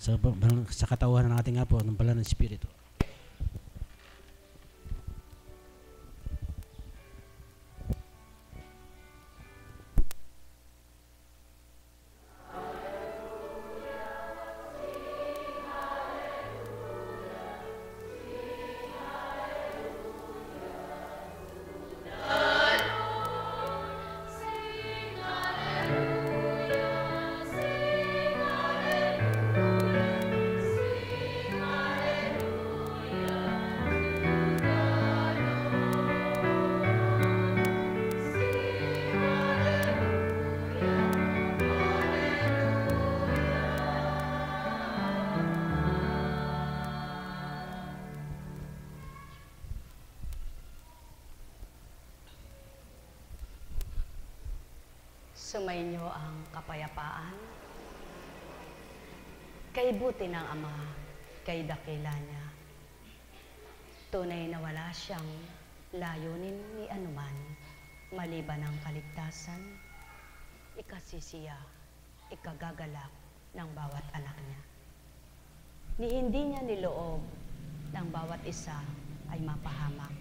sa katauhan ng ating Apo, ng banal na Espiritu. Sumainyo ang kapayapaan. Kay buti ng Ama, kay dakila niya. Tunay na wala siyang layunin ni anuman, maliban ng kaligtasan, ikasisiya, ikagagalak ng bawat anak niya. Ni hindi niya niloob ng bawat isa ay mapahamak.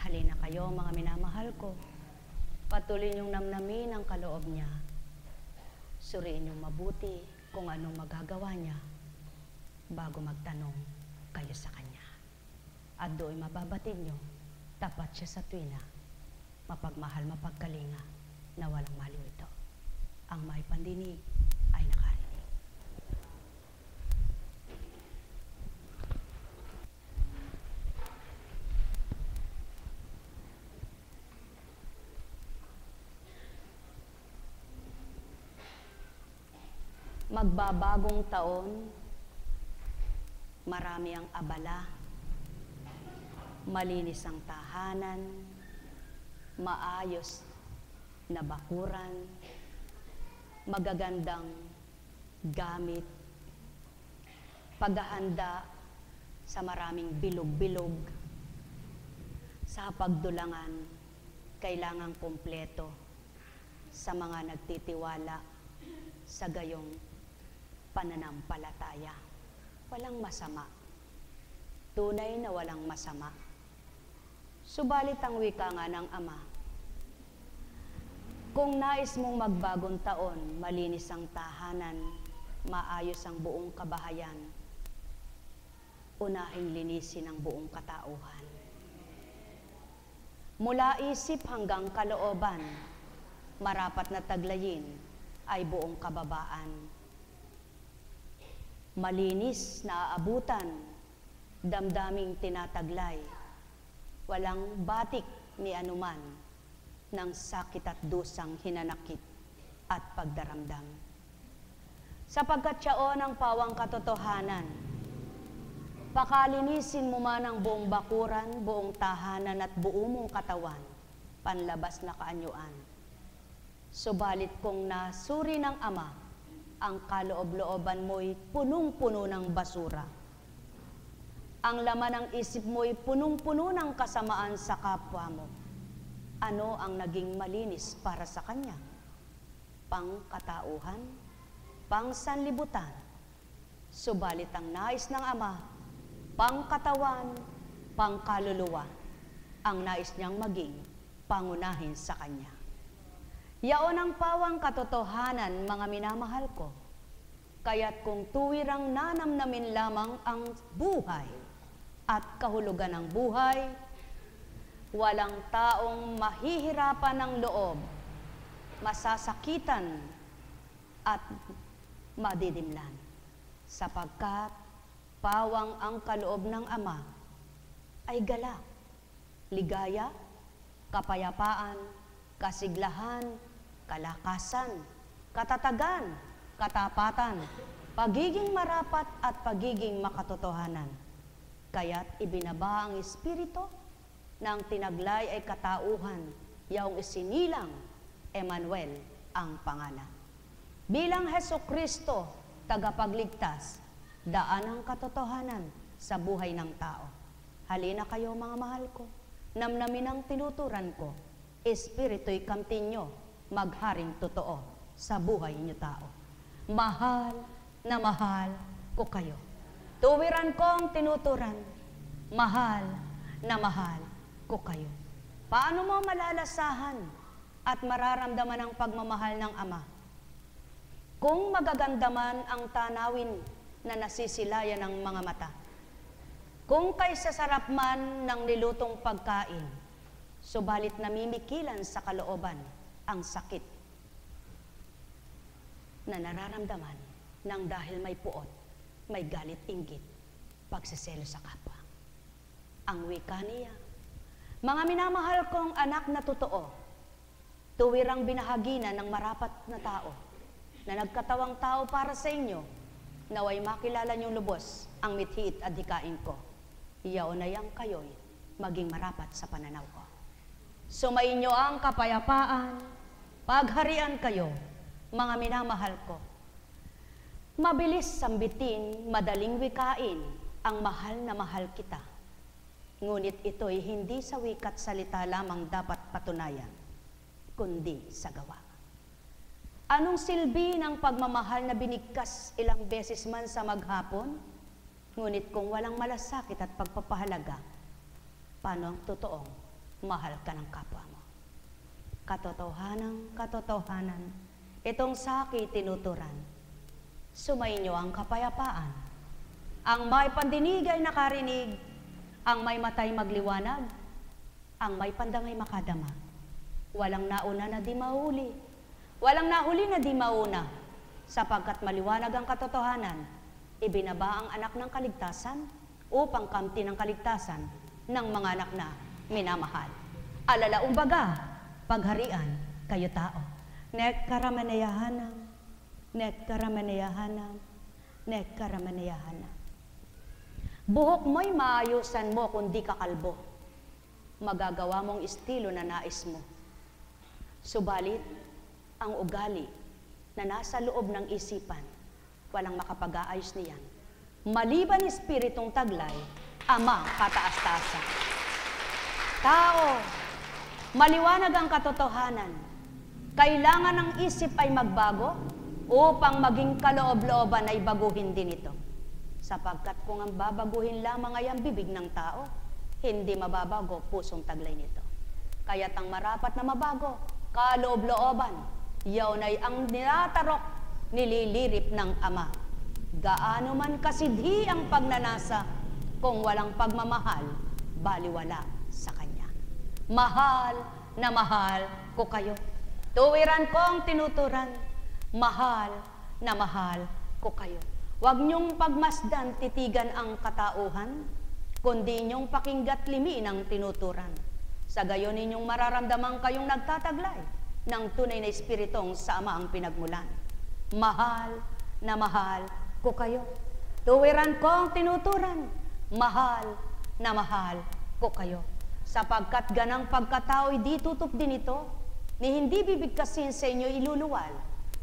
Halina kayo mga minamahal ko, patuloy niyong namnamin ang kaloob niya. Suriin niyong mabuti kung anong magagawa niya bago magtanong kayo sa kanya. At do'y mababatid niyo, tapat siya sa tuwina, mapagmahal, mapagkalinga, na walang maliw ito. Ang may pandinig ay nakarinig. Magbabagong taon, marami ang abala, malinis ang tahanan, maayos na bakuran, magagandang gamit, paghahanda sa maraming bilog-bilog, sa pagdulangan, kailangang kumpleto sa mga nagtitiwala sa gayong pananampalataya. Walang masama. Tunay na walang masama. Subalit ang wika nga ng Ama, kung nais mong magbagong taon, malinis ang tahanan, maayos ang buong kabahayan, unahing linisin ang buong katauhan. Mula isip hanggang kalooban, marapat na taglayin ay buong kababaan. Malinis na aabutan, damdaming tinataglay, walang batik ni anuman ng sakit at dusang hinanakit at pagdaramdam. Sapagkat siyaon ang pawang katotohanan, pakalinisin mo man ang buong bakuran, buong tahanan at buo mong katawan, panlabas na kaanyuan. Subalit kung nasuri ng Ama, ang kaloob-looban mo'y punong-puno ng basura. Ang laman ng isip mo'y punong-puno ng kasamaan sa kapwa mo. Ano ang naging malinis para sa Kanya? Pangkatauhan, pangsanlibutan. Subalit ang nais ng Ama, pangkatawan, pangkaluluwa, ang nais niyang maging pangunahin sa Kanya. Yaon ang pawang katotohanan, mga minamahal ko. Kaya't kung tuwirang nanamnamin lamang ang buhay at kahulugan ng buhay, walang taong mahihirapan ng loob, masasakitan at madidimlan. Sapagkat pawang ang kaloob ng Ama ay galak, ligaya, kapayapaan, kasiglahan, kalakasan, katatagan, katapatan, pagiging marapat at pagiging makatotohanan. Kaya't ibinaba ang Espiritu ng tinaglay ay katauhan, yaong isinilang Emmanuel ang pangalan. Bilang Hesukristo, tagapagligtas, daan ang katotohanan sa buhay ng tao. Halina kayo mga mahal ko, namnamin ang tinuturan ko, Espiritu'y kamtin nyo, magharing totoo sa buhay niyo tao. Mahal na mahal ko kayo. Tuwiran kong tinuturan, mahal na mahal ko kayo. Paano mo malalasahan at mararamdaman ang pagmamahal ng Ama? Kung magaganda man ang tanawin na nasisilayan ng mga mata, kung kaysa sarap man ng nilutong pagkain, subalit namimikilan sa kalooban ang sakit na nararamdaman ng dahil may puot, may galit, inggit, pagsiselo sa kapwa. Ang wika niya, mga minamahal kong anak na totoo, tuwirang binahaginan ng marapat na tao, na nagkatawang tao para sa inyo, naway makilala niyong lubos ang mithiit at hikain ko. Iyaonayang kayo'y maging marapat sa pananaw ko. Sumainyo ang kapayapaan, pagharian kayo, mga minamahal ko. Mabilis sambitin, madaling wikain, ang mahal na mahal kita. Ngunit ito'y hindi sa wikat salita lamang dapat patunayan, kundi sa gawa. Anong silbi ng pagmamahal na binigkas ilang beses man sa maghapon? Ngunit kung walang malasakit at pagpapahalaga, paano ang totoong mahal ka ng kapwa mo? Katotohanan, itong saki tinuturan. Sumainyo ang kapayapaan. Ang may pandinig ay nakarinig, ang may matay magliwanag, ang may pandangay makadama. Walang nauna na di mahuli, walang nahuli na di mauna, sapagkat maliwanag ang katotohanan, ibinaba ang anak ng kaligtasan upang kamti ng kaligtasan ng mga anak na minamahal. Alalaong baga, pagharian, kayo tao. Nekkaramanayahanam, nekkaramanayahanam, nekkaramanayahanam. Buhok mo'y maayusan mo kung di ka kalbo. Magagawa mong estilo na nais mo. Subalit, ang ugali na nasa loob ng isipan, walang makapag-aayos niyan. Maliban espiritong taglay, Ama kataas-taasan. Tao, maliwanag ang katotohanan. Kailangan ang isip ay magbago upang maging kaloob-looban ay baguhin din ito. Sapagkat kung ang babaguhin lamang ay ang bibig ng tao, hindi mababago pusong taglay nito. Kaya't ang marapat na mabago, kaloob-looban, yaon ay ang nilatarok, nililirip ng Ama. Gaano man kasidhi ang pagnanasa, kung walang pagmamahal, baliwala sa Kanya. Mahal na mahal ko kayo. Tuwiran kong tinuturan, mahal na mahal ko kayo. Huwag niyong pagmasdan, titigan ang katauhan, kundi niyong pakinggat limi ng tinuturan. Sa gayon ninyong mararamdaman kayong nagtataglay ng tunay na espiritong sa Ama ang pinagmulan. Mahal na mahal ko kayo. Tuwiran kong tinuturan, mahal na mahal ko kayo. Sapagkat ganang pagkatao'y di tutup din ito, ni hindi bibigkasin sa inyo iluluwal.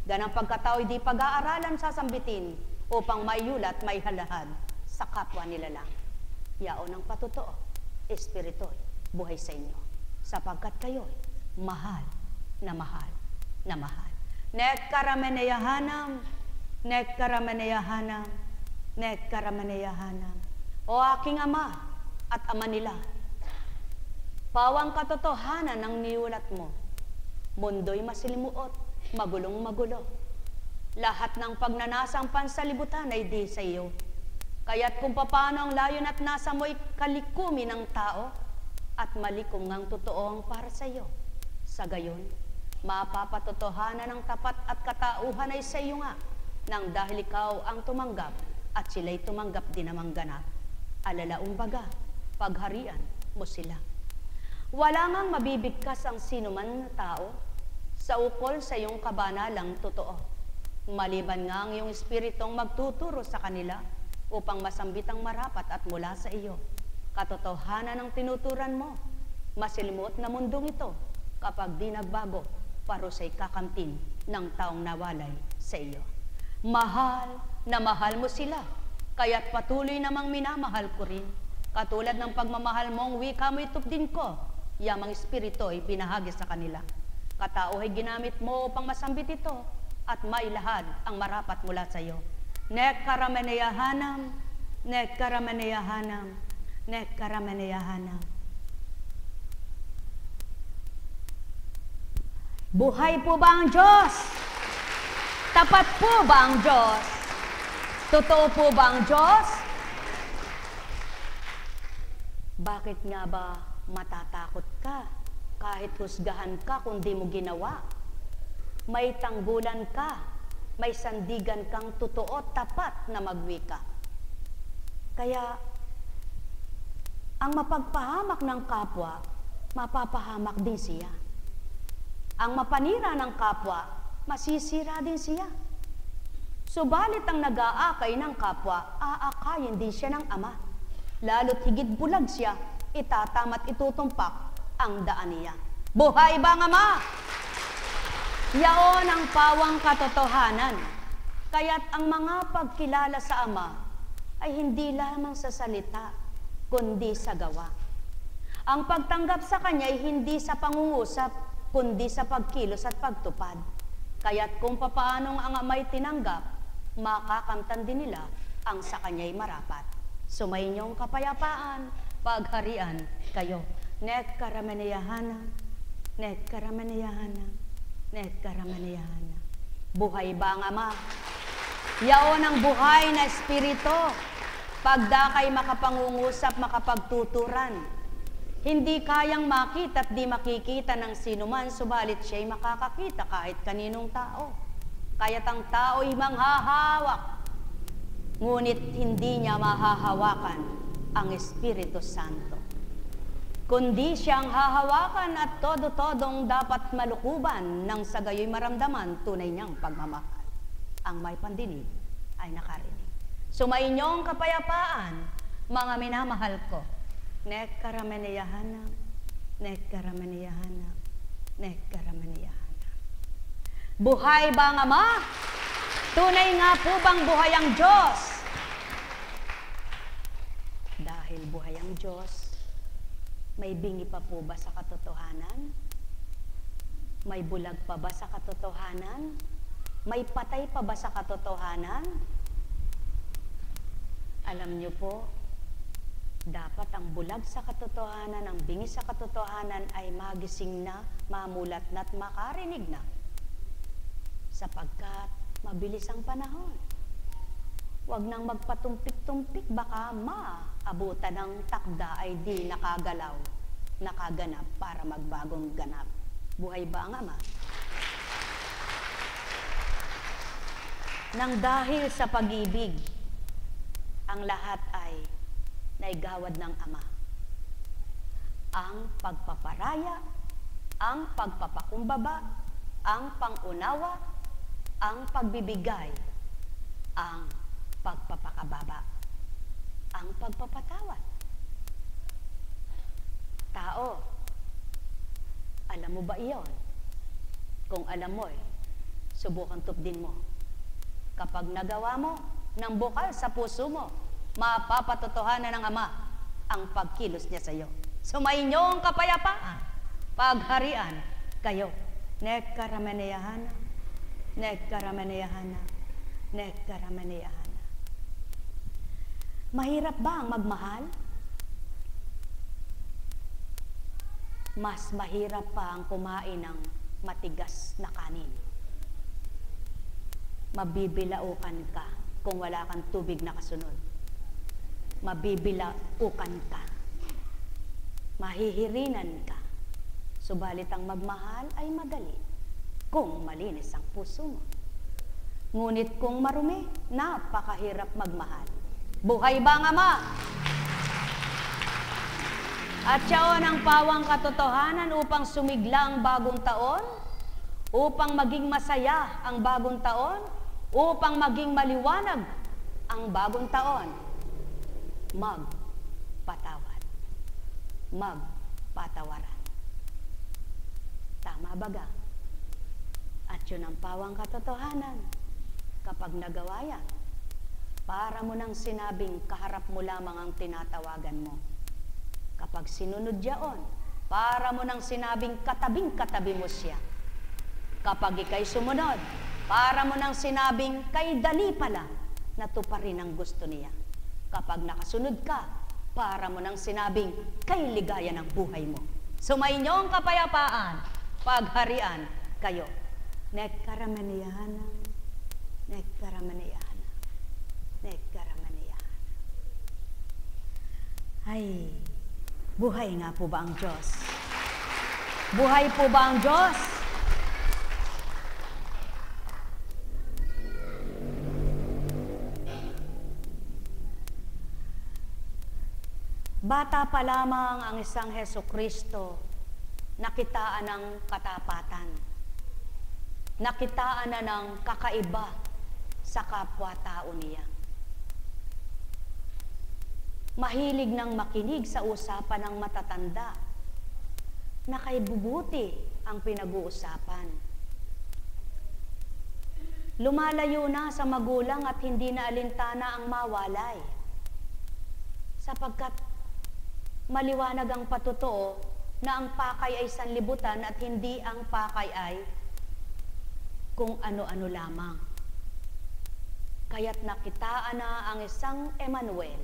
Ganang pagkatao'y di pag-aaralan sasambitin, upang maiulat, maihalahad sa kapwa nila lang. Yaon ang patotoo, espirito'y buhay sa inyo. Sapagkat kayo'y mahal na mahal na mahal. Nekkarameneyahanam, nekkarameneyahanam, nekkarameneyahanam. O aking Ama at Ama nila, pawang katotohanan ng niulat mo, mundo'y masilimuot, magulong-magulo. Lahat ng pagnanasang pansalibutan ay di sa iyo. Kaya't kung paano ang layon at nasa mo'y kalikumi ng tao, at malikom ngang totoong para sa iyo. Sa gayon, mapapatotohanan ng tapat at katauhan ay sa iyo nga, nang dahil ikaw ang tumanggap, at sila'y tumanggap din namang ganap. Alalaong baga, pagharian mo sila. Wala ngang mabibigkas ang sinuman na tao, sa ukol sa iyong kabanalang totoo. Maliban nga ang iyong espiritong magtuturo sa kanila upang masambit ang marapat at mula sa iyo. Katotohanan ng tinuturan mo, masilimot na mundong ito kapag di nagbago, parusay kakamtin ng taong nawalay sa iyo. Mahal na mahal mo sila, kaya't patuloy namang minamahal ko rin. Katulad ng pagmamahal mong wika mo itupdin ko, yamang espirito'y binahagi sa kanila. Katao ay ginamit mo upang masambit ito, at mailahad ang marapat mula sa iyo. Nekkarameneyahanam, nekkarameneyahanam, nekkarameneyahanam. Buhay po ba ang Diyos? Tapat po ba ang Diyos? Totoo po ba ang Diyos? Bakit nga ba matatakot ka kahit husgahan ka kung di mo ginawa? May tanggulan ka, may sandigan kang totoo, tapat na magwika. Kaya, ang mapagpahamak ng kapwa, mapapahamak din siya. Ang mapanira ng kapwa, masisira din siya. Subalit ang nag-aakay ng kapwa, aakayin din siya ng Ama. Lalo't higit bulag siya, itatama't itutumpak ang daan niya. Buhay ba ang Ama? Yaon ang pawang katotohanan. Kaya't ang mga pagkilala sa Ama ay hindi lamang sa salita, kundi sa gawa. Ang pagtanggap sa Kanya ay hindi sa pangungusap, kundi sa pagkilos at pagtupad. Kaya't kung papaanong ang Ama'y tinanggap, makakamtan din nila ang sa Kanya'y marapat. Sumayinyong kapayapaan, pagharian kayo. Nekkarameneyahanam, nekkarameneyahanam, nekkarameneyahanam. Buhay ba ang Ama? Yaon ang buhay na espiritu. Pagda kay makapangungusap, makapagtuturan. Hindi kayang makita at di makikita ng sinuman, subalit siya'y makakakita kahit kaninong tao. Kaya't ang tao'y manghahawak, ngunit hindi niya mahahawakan ang Espiritu Santo. Kundi siyang hahawakan at todo-todong dapat malukuban nang sa gayo'y maramdaman tunay niyang pagmamahal. Ang may pandinig ay nakarinig. Sumainyong kapayapaan, mga minamahal ko. Nekkarameneyahanam, nekkarameneyahanam, nekkarameneyahanam. Buhay ba ang Ama? Tunay nga po bang buhay ang Diyos? Dahil buhay ang Diyos, may bingi pa po ba sa katotohanan? May bulag pa ba sa katotohanan? May patay pa ba sa katotohanan? Alam niyo po, dapat ang bulag sa katotohanan, ang bingi sa katotohanan ay magising na, mamulat na at makarinig na. Sapagkat mabilis ang panahon. Huwag nang magpatumpik-tumpik, baka maabutan ng takda ay di nakagalaw, nakaganap para magbagong ganap. Buhay ba ang Ama? Nang dahil sa pag-ibig, ang lahat ay naigawad ng Ama. Ang pagpaparaya, ang pagpapakumbaba, ang pangunawa, ang pagbibigay, ang pagpapakababa, ang pagpapatawad. Tao, alam mo ba iyon? Kung alam mo, subukan tupdin mo. Kapag nagawa mo, ng bukal sa puso mo, mapapatotohanan ng Ama ang pagkilos niya sa iyo. Sumainyong kapayapaan, pagharian kayo. Nekkarameneyahanam, nekkarameneyahanam, nekkarameneyahanam. Mahirap ba ang magmahal? Mas mahirap pa ang kumain ng matigas na kanin. Mabibilaukan ka kung wala kang tubig na kasunod. Mabibilaukan ka. Mahihirinan ka. Subalit ang magmahal ay madali kung malinis ang puso mo. Ngunit kung marumi, napakahirap magmahal. Buhay ba ang Ama? At siyaon ang pawang katotohanan upang sumigla ang bagong taon, upang maging masaya ang bagong taon, upang maging maliwanag ang bagong taon. Magpatawad. Magpatawaran. Tama baga? At yun ang pawang katotohanan. Kapag nagawa yan, para mo nang sinabing kaharap mo lamang ang tinatawagan mo. Kapag sinunod yaon, para mo nang sinabing katabing-katabi mo siya. Kapag ika'y sumunod, para mo nang sinabing kay dali pala natuparin ang gusto niya. Kapag nakasunod ka, para mo nang sinabing kay ligaya ng buhay mo. Sumainyong kapayapaan, pagharian kayo. Nekaramaniyana, nekaramaniyana, nekaramaniyana. Ay, buhay nga po ba ang Diyos? Buhay po ba ang Diyos? Bata pa lamang ang isang Hesukristo, nakitaan ng katapatan. Nakitaan na ng kakaiba sa kapwa-tao niya. Mahilig nang makinig sa usapan ng matatanda, nakaibubuti ang pinag-uusapan. Lumalayo na sa magulang at hindi na alintana ang mawalay, sapagkat maliwanag ang patotoo na ang pakay ay sanlibutan at hindi ang pakay ay kung ano-ano lamang. Kaya't nakitaan na ang isang Emmanuel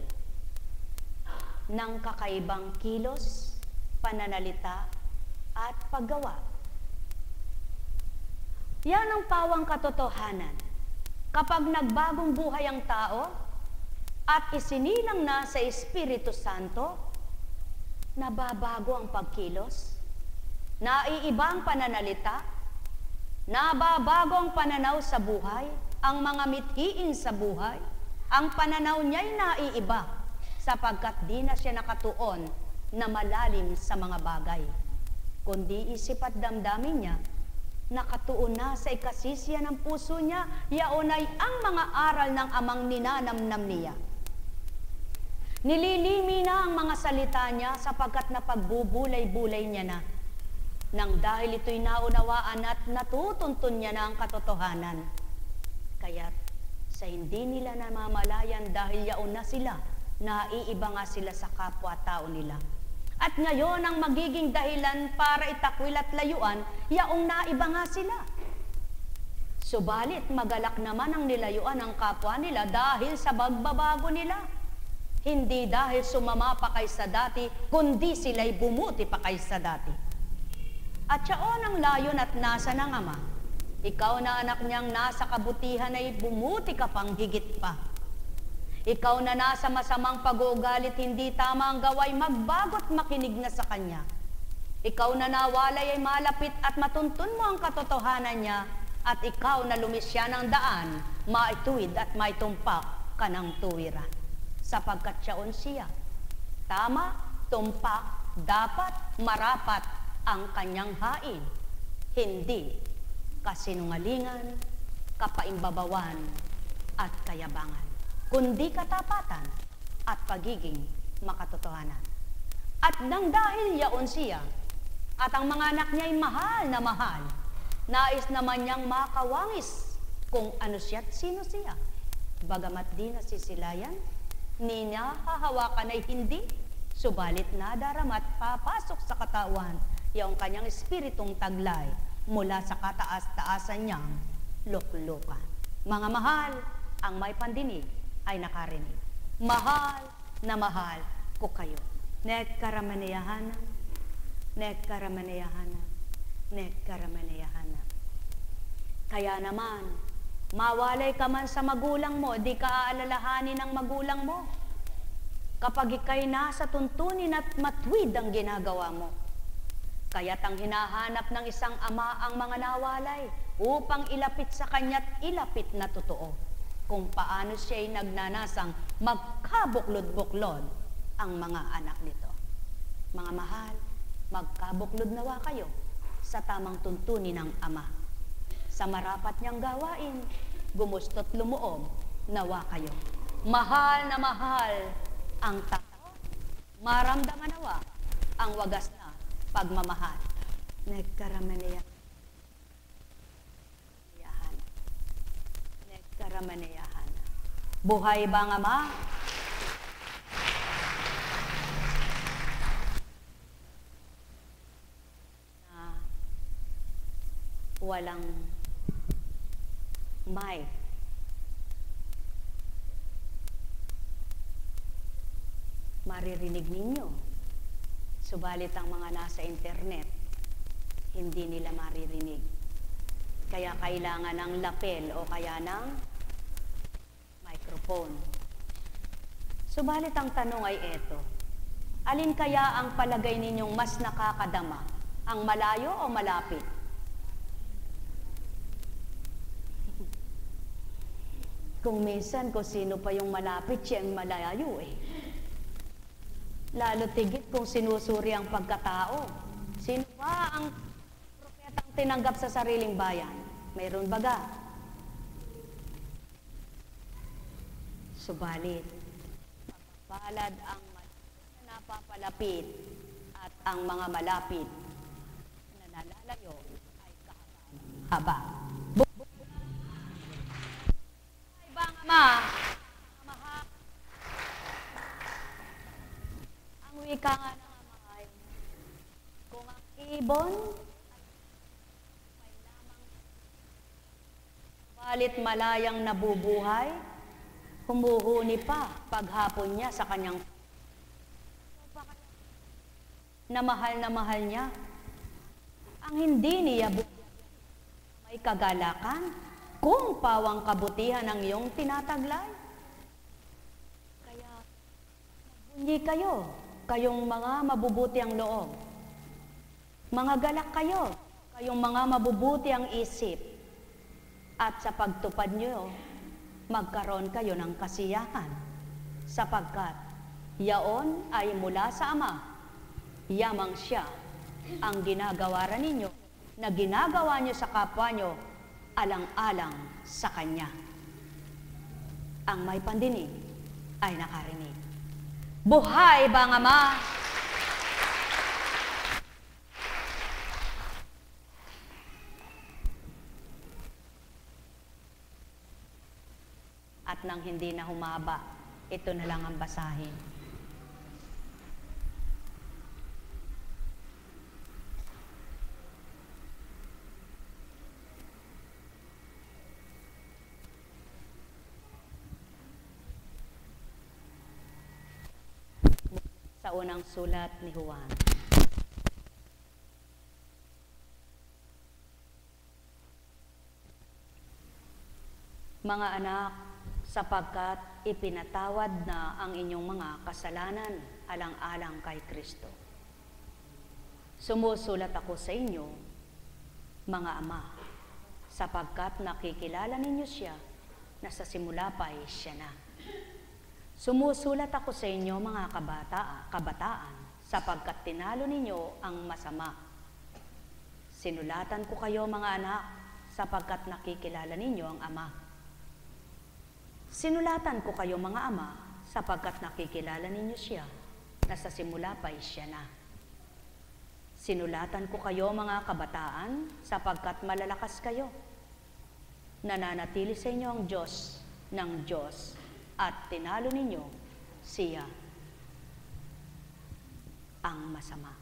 ng kakaibang kilos, pananalita, at paggawa. Yan ang pawang katotohanan. Kapag nagbagong buhay ang tao at isinilang na sa Espiritu Santo, nababago ang pagkilos, naiiba ang pananalita, nababago ang pananaw sa buhay, ang mga mithiin sa buhay, ang pananaw niya'y naiiba sapagkat di na siya nakatuon na malalim sa mga bagay, kundi isip at damdamin niya, nakatuon na sa ikasisya ng puso niya, yaon ay ang mga aral ng amang ninanamnam niya. Nililimi na ang mga salita niya sapagkat napagbubulay-bulay niya na. Nang dahil ito'y naunawaan at natutuntun niya na ang katotohanan. Kaya't sa hindi nila namamalayan dahil yaon na sila, naiiba nga sila sa kapwa-tao nila. At ngayon ang magiging dahilan para itakwil at layuan, yaong naiba nga sila. Subalit magalak naman ang nilayuan ng kapwa nila dahil sa pagbabago nila. Hindi dahil sumama pa kaysa dati, kundi sila'y bumuti pa kaysa dati. At siyaon ang layon at nasa ng Ama. Ikaw na anak niyang nasa kabutihan ay bumuti ka pang higit pa. Ikaw na nasa masamang pag-uugalit, hindi tama ang gaway, magbago't makinig na sa Kanya. Ikaw na nawalay ay malapit at matuntun mo ang katotohanan niya, at ikaw na lumisya ng daan, maituwid at maitumpak ka ng tuwiran. Sapagkat siyaon siya, tama, tumpak, dapat, marapat ang kanyang hain, hindi kasinungalingan, kapaimbabawan, at kayabangan, kundi katapatan at pagiging makatotohanan. At nang dahil yaon siya, at ang mga anak niya ay mahal na mahal, nais naman niyang makawangis kung ano siya at sino siya. Bagamat di nasisilayan, ni niya hahawakan ay hindi, subalit nadarama at papasok sa katawan yung kanyang espiritong taglay mula sa kataas-taasan niyang luklukan. Mga mahal, ang may pandinig ay nakarinig. Mahal na mahal ko kayo. Nekaramaniyahana, nekaramaniyahana, nekaramaniyahana. Kaya naman, mawalay ka man sa magulang mo, di ka aalalahanin ng magulang mo. Kapag ika'y nasa tuntunin at matwid ang ginagawa mo. Kaya't ang hinahanap ng isang ama ang mga nawalay upang ilapit sa kanya't ilapit na totoo kung paano siya'y nagnanasang magkabuklod-buklod ang mga anak nito. Mga mahal, magkabuklod nawa kayo sa tamang tuntunin ng ama. Sa marapat niyang gawain, gumusto't lumuob, nawa kayo. Mahal na mahal ang tao, maramdaman nawa ang wagas na pagmamahal. Nekaramaniyahana. Nekaramaniyahana. Buhay ba ang Ama? Na walang mic. maririnig ninyo. Subalit ang mga nasa internet, hindi nila maririnig. Kaya kailangan ng lapel o kaya ng microphone. Subalit ang tanong ay eto, alin kaya ang palagay ninyong mas nakakadama? Ang malayo o malapit? Kung minsan, kung sino pa yung malapit, siya ang malayo eh. Lalo tigit kung sinusuri ang pagkatao. Sino ba ang propetang tinanggap sa sariling bayan? Mayroon baga? Subalit, mapapalad ang na napapalapit at ang mga malapit na nalalayo ay kahaba. Ang wika nga ng Ama ay, kung ang ibon ay lamang balit malayang nabubuhay, humuhuni pa paghapon niya sa kanyang na mahal niya. Ang hindi niya may kagalakan kung pawang kabutihan ang iyong tinataglay. Kaya, magbunyi kayo, kayong mga mabubuti ang loob. Mga galak kayo, kayong mga mabubuti ang isip. At sa pagtupad nyo, magkaroon kayo ng kasiyahan. Sapagkat, yaon ay mula sa Ama. Yamang siya ang ginagawaran ninyo, na ginagawa nyo sa kapwa nyo, alang-alang sa Kanya. Ang may pandinig ay nakarinig. Buhay ba ang Ama? At nang hindi na humaba, ito na lang ang basahin. Sa unang sulat ni Juan. Mga anak, sapagkat ipinatawad na ang inyong mga kasalanan alang-alang kay Kristo. Sumusulat ako sa inyo, mga ama, sapagkat nakikilala ninyo siya na sa simula pa ay siya na. Sumusulat ako sa inyo, mga kabataan, sapagkat tinalo ninyo ang masama. Sinulatan ko kayo, mga anak, sapagkat nakikilala ninyo ang Ama. Sinulatan ko kayo, mga ama, sapagkat nakikilala ninyo siya, na sa simula pa ay siya na. Sinulatan ko kayo, mga kabataan, sapagkat malalakas kayo. Nananatili sa inyo ang Diyos ng Diyos, at tinalo ninyo siya ang masama.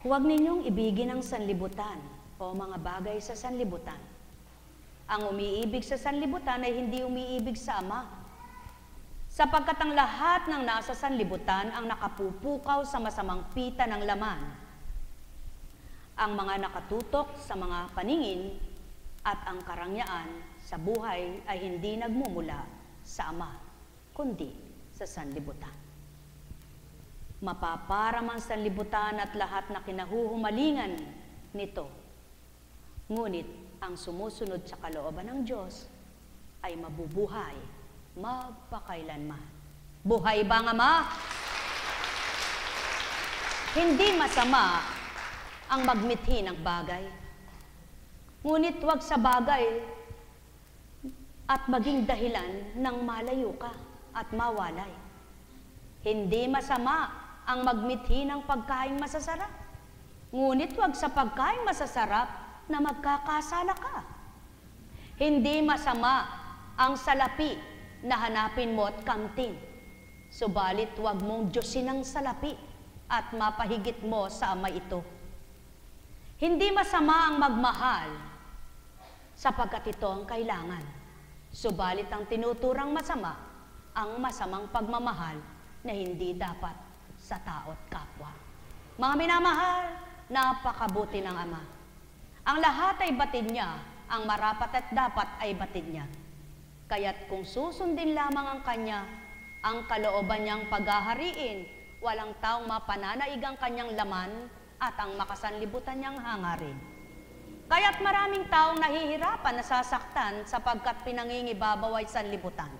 Huwag ninyong ibigin ang sanlibutan o mga bagay sa sanlibutan. Ang umiibig sa sanlibutan ay hindi umiibig sa Ama, sapagkat ang lahat ng nasa sanlibutan ang nakapupukaw sa masamang pita ng laman. Ang mga nakatutok sa mga paningin at ang karangyaan sa buhay ay hindi nagmumula sa Ama, kundi sa sanlibutan. Mapaparam ang sanlibutan at lahat na kinahuhumalingan nito. Ngunit ang sumusunod sa kalooban ng Diyos ay mabubuhay magpakailanman. Buhay ba ang Ama? Hindi masama ang magmithi ng bagay. Ngunit huwag sa bagay at maging dahilan ng malayo ka at mawalay. Hindi masama ang magmithi ng pagkain masasarap. Ngunit huwag sa pagkain masasarap na magkakasala ka. Hindi masama ang salapi na hanapin mo at kamtin. Subalit huwag mong Diyosin ang salapi at mapahigit mo sa Ama ito. Hindi masama ang magmahal sapagkat ito ang kailangan. Subalit ang tinuturang masama ang masamang pagmamahal na hindi dapat sa tao't kapwa. Mga minamahal, napakabuti ng Ama. Ang lahat ay batid niya, ang marapat at dapat ay batid niya. Kaya't kung susundin lamang ang Kanya, ang kalooban niyang paghahariin, walang taong mapananaig ang Kanyang laman at ang makasanlibutan niyang hangarin. Kaya't maraming taong nahihirapan, nasasaktan sapagkat pinangingibabaw ay sanlibutan.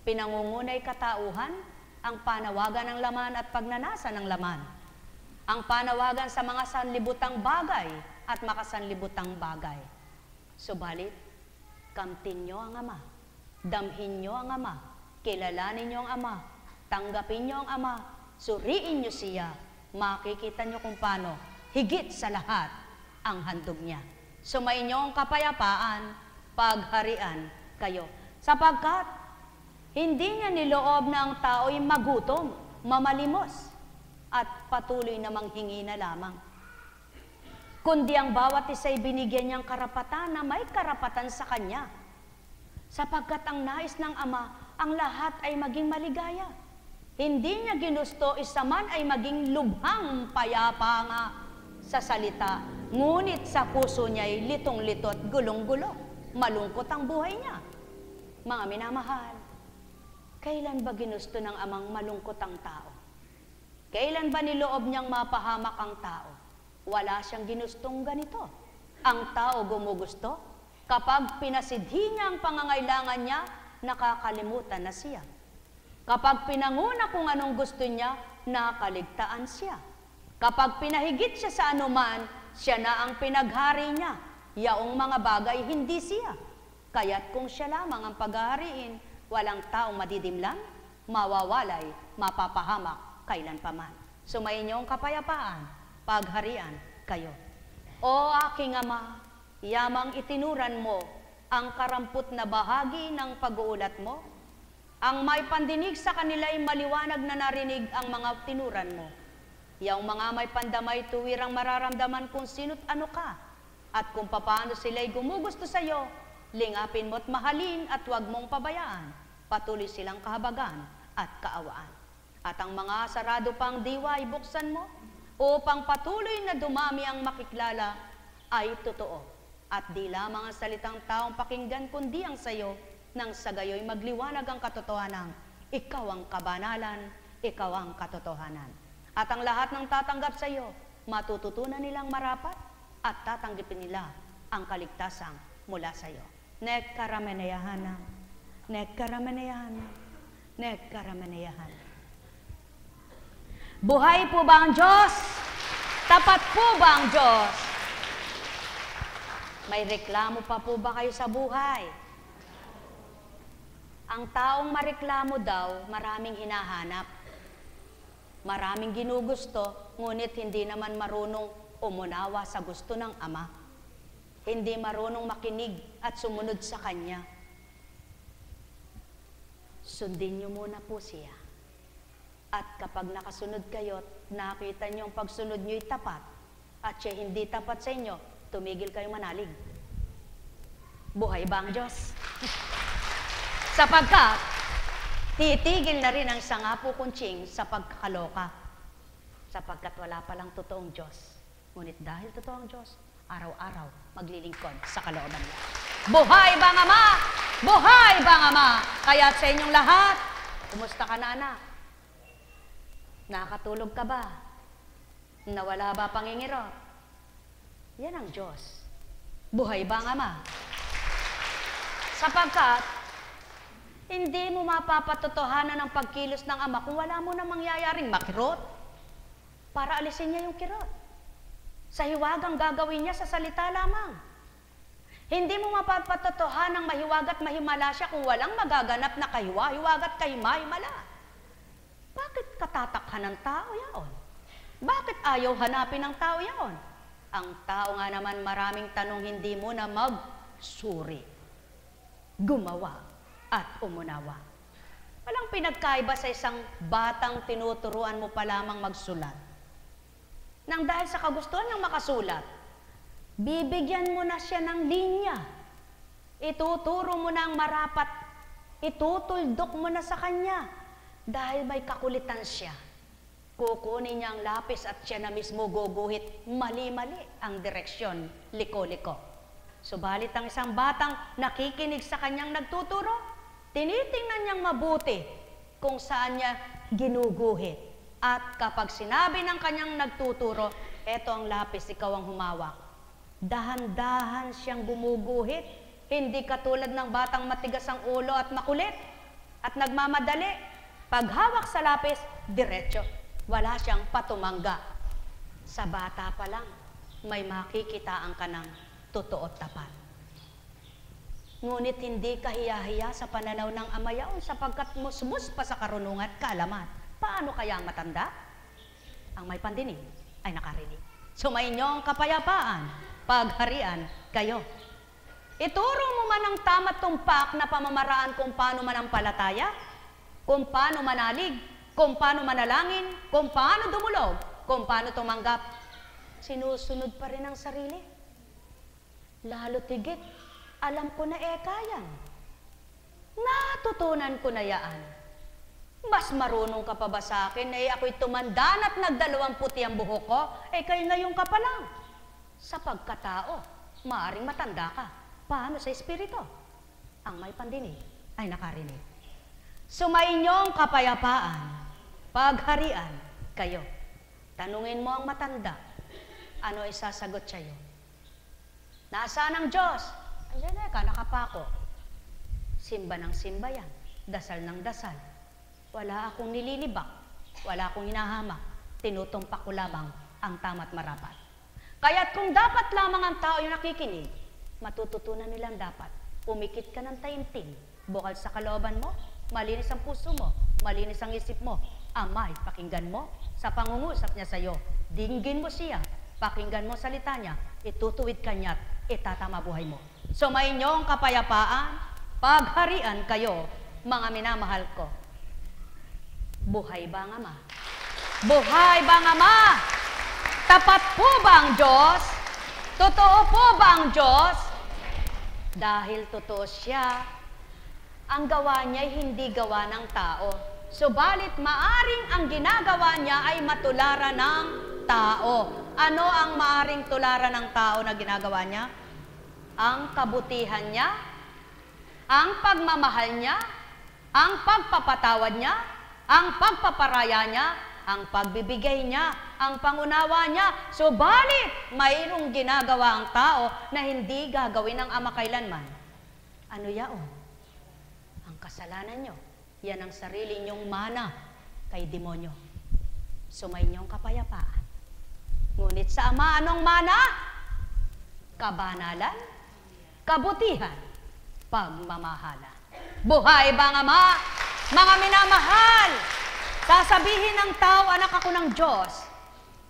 Pinangungunay katauhan, ang panawagan ng laman at pagnanasa ng laman. Ang panawagan sa mga sanlibutang bagay at makasanlibutang bagay. Subalit, kamtin niyo ang Ama, damhin niyo ang Ama, kilalanin niyo ang Ama, tanggapin niyo ang Ama, suriin niyo siya, makikita niyo kung paano, higit sa lahat, ang handog niya. Sumayin niyo ang kapayapaan, pagharian kayo. Sapagkat, hindi niya niloob na ang tao'y magutom, mamalimos, at patuloy na manghingi na lamang. Kundi ang bawat isa'y binigyan niyang karapatan na may karapatan sa Kanya. Sapagkat ang nais ng Ama, ang lahat ay maging maligaya. Hindi niya ginusto isa man ay maging lubhang payapa nga sa salita, ngunit sa puso niya'y litong-lito at gulong-gulo. Malungkot ang buhay niya. Mga minamahal, kailan ba ginusto ng Amang malungkot ang tao? Kailan ba niloob niyang mapahamak ang tao? Wala siyang ginustong ganito. Ang tao gumugusto, kapag pinasidhi niya ang pangangailangan niya, nakakalimutan na siya. Kapag pinanguna kung anong gusto niya, nakaligtaan siya. Kapag pinahigit siya sa anuman, siya na ang pinaghari niya. Yaong mga bagay, hindi siya. Kaya't kung siya lamang ang paghahariin, walang taong madidimlan, mawawalay, mapapahamak, kailan paman. Sumayin niyo ang kapayapaan, pagharian kayo. O aking Ama, yamang itinuran mo ang karampot na bahagi ng pag-uulat mo. Ang may pandinig sa kanila ay maliwanag na narinig ang mga tinuran mo. Yang mga may pandamay tuwirang mararamdaman kung sino't ano ka, at kung papaano sila'y gumugusto sa iyo, lingapin mo't mahalin at huwag mong pabayaan. Patuloy silang kahabagan at kaawaan. At ang mga sarado pang diwa ay buksan mo, upang patuloy na dumami ang makikilala ay totoo. At di lamang ang salitang taong pakinggan, kundi ang sayo, nang sa gayo'y magliwanag ang katotohanan. Ikaw ang kabanalan, ikaw ang katotohanan. At ang lahat ng tatanggap sa iyo, matututunan nilang marapat at tatanggapin nila ang kaligtasan mula sa iyo. Nekkaramenayahana, nekkaramenayahana, nekkaramenayahana. Buhay po ba ang Diyos? Tapat po ba ang Diyos? May reklamo pa po ba kayo sa buhay? Ang taong mareklamo daw, maraming hinahanap. Maraming ginugusto, ngunit hindi naman marunong umunawa sa gusto ng Ama. Hindi marunong makinig at sumunod sa Kanya. Sundin niyo muna po siya. At kapag nakasunod kayo, nakita niyo ang pagsunod niyo'y tapat, at siya hindi tapat sa inyo, tumigil kayong manalig. Buhay ba ang Diyos? Sapagkat, titigil na rin ang sangapo kunching sa pagkakaloka. Sapagkat wala palang totoong Diyos. Ngunit dahil totoo ang Diyos, araw-araw maglilingkod sa kalooban niya. Buhay ba ang Ama? Buhay ba ang Ama? Kaya sa inyong lahat, kumusta ka na, anak? Nakatulog ka ba? Nawala ba pangingirot? Yan ang Diyos. Buhay ba ang Ama? Sapagkat, hindi mo mapapatotohanan ang pagkilos ng Ama kung wala mo na mangyayaring makirot para alisin niya yung kirot. Sa hiwagang gagawin niya sa salita lamang. Hindi mo mapapatotohanan ang mahiwag at mahimala siya kung walang magaganap na kahiwa, hiwag at kahima-himala. Bakit katatakhan ng tao yaon? Bakit ayaw hanapin ng tao yaon? Ang tao nga naman maraming tanong, hindi mo na magsuri, gumawa, at umunawa. Walang pinagkaiba sa isang batang tinuturuan mo pa lamang magsulat. Nang dahil sa kagustuhan ng makasulat, bibigyan mo na siya ng linya. Ituturo mo na ang marapat Itutuldok mo na sa kanya dahil may kakulitan siya. Kukunin niya ang lapis at siya na mismo guguhit. Mali-mali ang direksyon, liko-liko. Subalit ang isang batang nakikinig sa kanyang nagtuturo, tinitingnan niyang mabuti kung saan niya ginuguhit. At kapag sinabi ng kanyang nagtuturo, eto ang lapis, ikaw ang humawak. Dahan-dahan siyang gumuguhit, hindi katulad ng batang matigas ang ulo at makulit at nagmamadali. Paghawak sa lapis, diretso. Wala siyang patumangga. Sa bata pa lang, may makikitaan ka ng totoo at tapat. Ngunit hindi ka hiya-hiya sa pananaw ng amayaon sapagkat musmus pa sa karunungan at kaalaman. Paano kaya ang matanda? Ang may pandinig ay nakarinig. Sumainyo ang kapayapaan, pagharian kayo. Ituro mo man ang tama't tumpak na pamamaraan kung paano manampalataya, kung paano manalig, kung paano manalangin, kung paano dumulog, kung paano tumanggap. Sinusunod pa rin ang sarili. Lalo tigit, alam ko na kaya. Natutunan ko na yaan. Mas marunong ka pa ba sa akin? Ako'y tumanda at nagdalawang puti ang buhok ko. Kayo ngayon ka pa lang. Sa pagkatao, maaring matanda ka. Paano sa espiritu? Ang may pandinig ay nakarinig. Sumainyong kapayapaan, pagharian kayo. Tanungin mo ang matanda, ano isasagot sa'yo? Nasaan ang Diyos? Andiyan ka, nakapako. Simba ng simba yan, dasal ng dasal. Wala akong nililibak, wala akong hinahamak. Tinutumpak ko lamang ang tama't marapat. Kaya't kung dapat lamang ang tao yung nakikinig, matututunan nilang dapat. Umikit ka ng taimtim, bukal sa kalooban mo, malinis ang puso mo, malinis ang isip mo. Amay, pakinggan mo sa pangungusap niya sa iyo. Dinggin mo siya, pakinggan mo salita niya, itutuwid ka niya at itatama buhay mo. Sumainyo ang kapayapaan, pagharian kayo, mga minamahal ko. Buhay ba ang Ama? Buhay ba ang Ama? Tapat po ba ang Diyos? Totoo po ba ang Diyos? Dahil totoo siya, ang gawa niya ay hindi gawa ng tao. Subalit maaring ang ginagawa niya ay matularan ng tao. Ano ang maaring tularan ng tao na ginagawa niya? Ang kabutihan niya, ang pagmamahal niya, ang pagpapatawad niya, ang pagpaparaya niya, ang pagbibigay niya, ang pangunawa niya. Subalit mayroong ginagawa ang tao na hindi gagawin ng Ama kailanman. Ano yaon? Ang kasalanan niyo. Yan ang sarili niyong mana kay demonyo. Sumainyo ang kapayapaan. Ngunit sa Ama, anong mana? Kabanalan, kabutihan, pagmamahala. Buhay ba ang Ama? Mga minamahal, sasabihin ng tao, anak ako ng Diyos.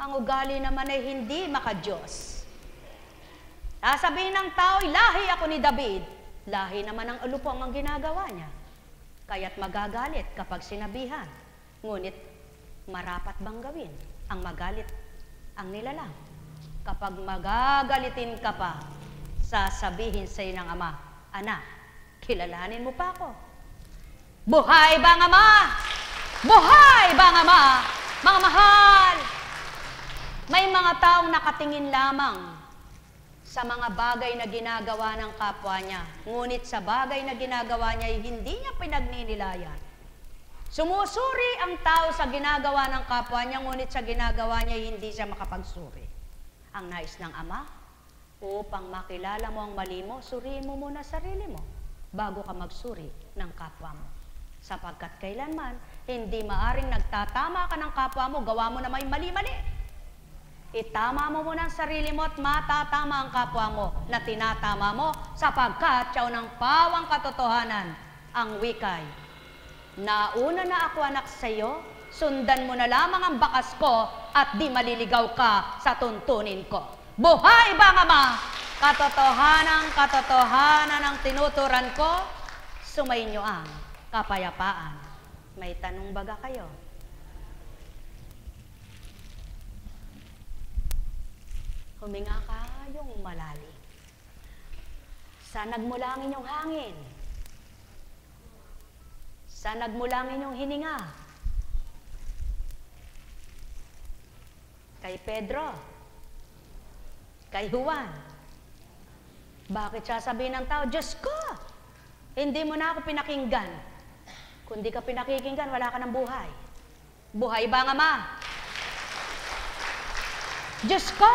Ang ugali naman ay hindi maka-Diyos. Sasabihin ng tao, lahi ako ni David. Lahi naman ang alupong ang ginagawa niya. Kaya't magagalit kapag sinabihan. Ngunit marapat bang gawin ang magalit ang nilalang? Kapag magagalitin ka pa, sasabihin sa iyo ng Ama, anak, kilalanin mo pa ako. Buhay ba ang Ama? Buhay ba ang Ama? Mga mahal, may mga taong nakatingin lamang sa mga bagay na ginagawa ng kapwa niya. Ngunit sa bagay na ginagawa niya, hindi niya pinagninilayan. Sumusuri ang tao sa ginagawa ng kapwa niya, ngunit sa ginagawa niya, hindi siya makapagsuri. Ang nais ng Ama, upang makilala mo ang mali mo, suriin mo muna sarili mo bago ka magsuri ng kapwa mo. Sapagkat kailanman, hindi maaring nagtatama ka ng kapwa mo, gawa mo na may mali-mali. Itama mo muna ang sarili mo at matatama ang kapwa mo na tinatama mo sapagkat siya ng pawang katotohanan ang wikay. Nauna na ako anak sa iyo, sundan mo na lamang ang bakas ko at di maliligaw ka sa tuntunin ko. Buhay ba ang Ama? Katotohanan ang tinuturan ko, sumainyo ang kapayapaan. May tanong baga kayo? Huminga kayong malalim. Sa nagmula ang inyong hangin, Saan nagmula ang inyong hininga? Kay Pedro? Kay Juan? Bakit sasabihin ng tao, Diyos ko, hindi mo na ako pinakinggan. Kung di ka pinakikinggan, wala ka ng buhay. Buhay ba ang Ama? Diyos ko,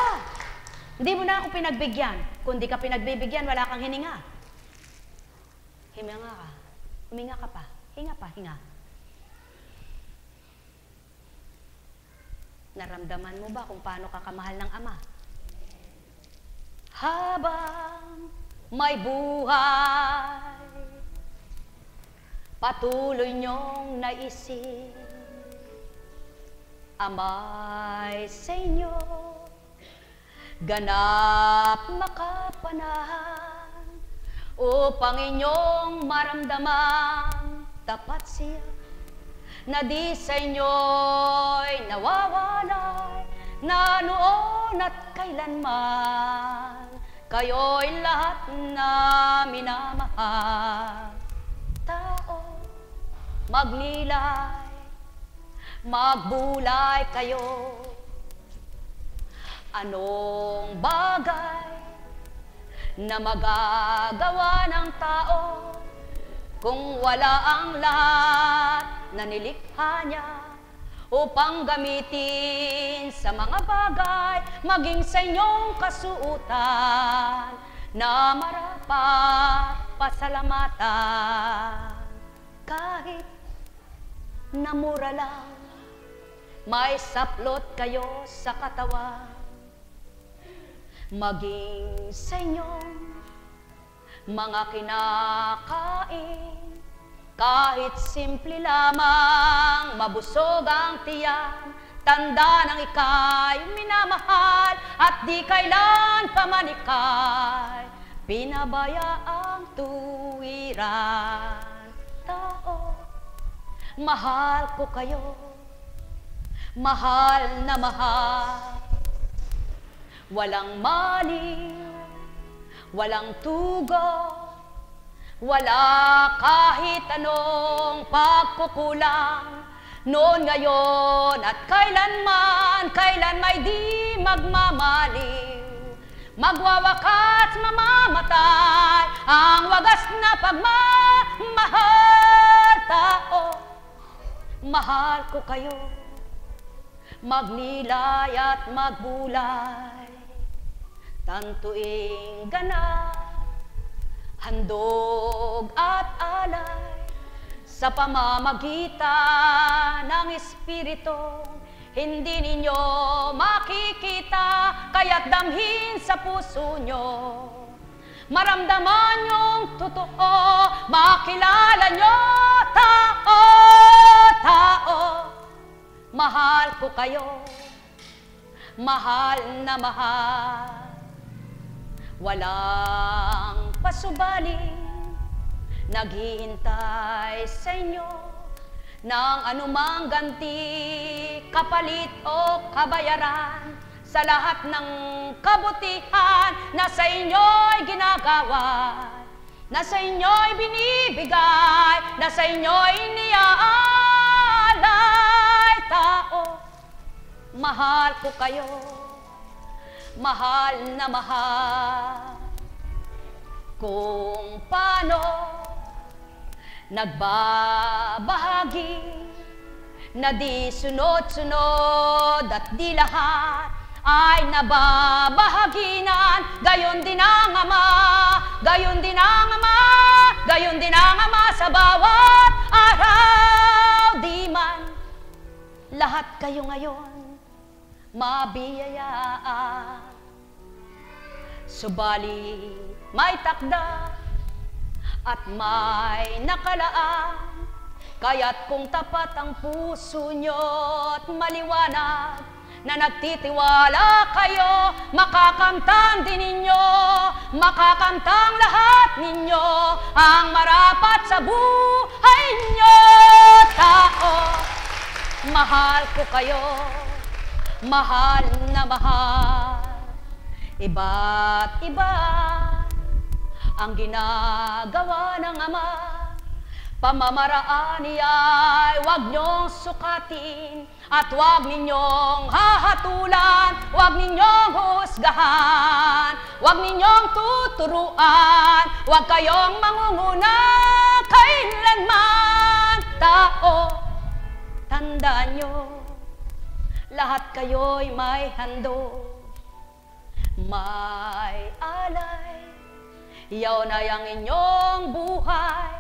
hindi mo na ako pinagbigyan. Kung di ka pinagbibigyan, wala kang hininga. Himinga ka. Huminga ka pa. Hinga pa, hinga. Naramdaman mo ba kung paano ka kamahal ng Ama? Habang may buhay, patuloy niyong naisin, Ama'y sa inyo, ganap makapanahan, upang inyong maramdaman, tapat siya, na di sa inyo'y nawawalay, na noon at kailanman, kayo'y lahat na minamahal. Tao, magnilay, magbulay kayo. Anong bagay na magagawa ng tao kung wala ang lahat na nilikha niya upang gamitin sa mga bagay, maging sa inyong kasuutan na marapat pasalamatan. Kahit na mura lang, may saplot kayo sa katawan, maging sa inyong mga kinakain, kahit simple lamang, mabusog ang tiyan, tanda ng ika'y minamahal, at di kailan pamanikay, pinabayaang tuwiran. Tao, mahal ko kayo, mahal na mahal, walang maliw, walang tugon, wala kahit anong pagkukulang, noon, ngayon at kailanman, kailan may di magmamaliw, magwawakas, mamamatay, ang wagas na pagmamahal. Tao, mahal ko kayo, magnilay at magbulay, tantuing ganap, handog at alay, sa pamamagitan ng Espiritu, hindi ninyo makikita, kaya't damhin sa puso nyo, maramdaman yung totoo, makilala nyo. Tao, tao, mahal ko kayo, mahal na mahal, walang pasubaling, naghihintay sa inyo ng anumang ganti, kapalit o kabayaran, sa lahat ng kabutihan na sa inyo'y ginagawa, na sa inyo'y binibigay, na sa inyo'y iniaalay. Tao, mahal ko kayo, mahal na mahal, kung paano nagbabahagi, na di sunod-sunod at di lahat ay nababahaginan, gayon din ang Ama, gayon din ang Ama, gayon din ang Ama sa bawat araw. Di man lahat kayo ngayon mabiyayaan, subalit may takda at may nakalaan, kaya't kung tapat ang puso nyo't maliwanag, na nagtitiwala kayo, makakamtan din ninyo, makakamtang lahat ninyo ang marapat sa buhay nyo. Tao, mahal ko kayo, mahal na mahal, iba't iba ang ginagawa ng Ama, Pamamaraan niya'y huwag niyong sukatin at huwag ninyong hahatulan, huwag ninyong husgahan, huwag ninyong tuturuan, huwag kayong mangunguna kailanman. Tao, tandaan nyo, lahat kayo'y may handog, may alay, yaw na yang inyong buhay.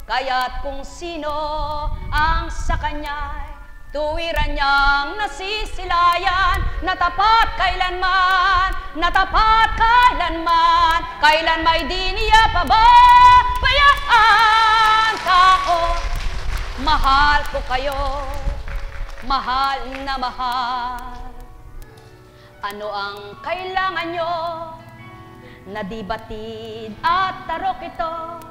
Kaya't kung sino ang sa kanya'y tuwiran niyang nasisilayan, natapat kailanman, kailan may di niya pababayaan. Tao, mahal ko kayo, mahal na mahal. Ano ang kailangan nyo, na di batid at tarok ito?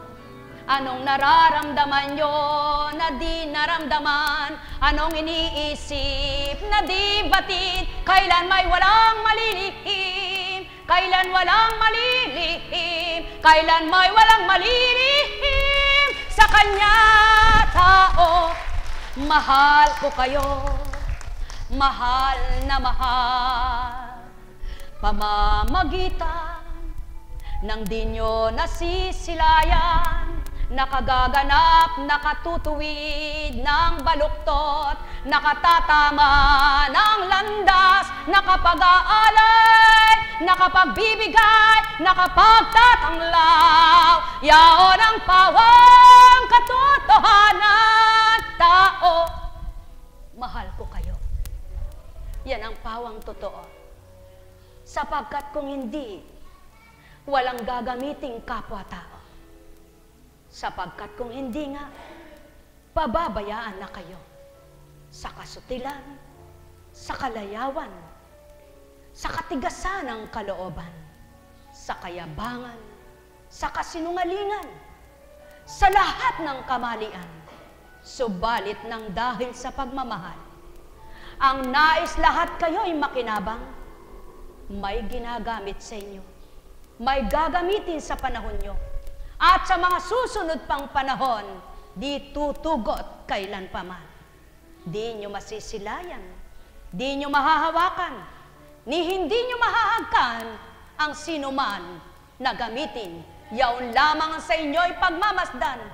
Anong nararamdaman nyo na di naramdaman? Anong iniisip na di batid? Kailan may walang malilihim? Kailan walang malilihim? Kailan may walang malilihim? Sa kanya, tao, mahal ko kayo, mahal na mahal. Pamamagitan nang di nyo nasisilayan, nakagaganap, nakatutuwid ng baluktot, nakatatama ng landas, nakapag-aalay, nakapagbibigay, nakapagtatanglaw, yaon ang pawang katotohanan. Tao, mahal ko kayo. Yan ang pawang totoo. Sapagkat kung hindi, walang gagamiting kapwa-tao. Sapagkat kung hindi nga, pababayaan na kayo sa kasutilan, sa kalayawan, sa katigasan ng kalooban, sa kayabangan, sa kasinungalingan, sa lahat ng kamalian, subalit ng dahil sa pagmamahal. Ang nais lahat kayo'y makinabang, may ginagamit sa inyo, may gagamitin sa panahon nyo, at sa mga susunod pang panahon, di tutugot kailan pa man. Di nyo masisilayan, di nyo mahahawakan, ni hindi nyo mahahagkan ang sinuman na gamitin. Yaon lamang sa inyo'y pagmamasdan,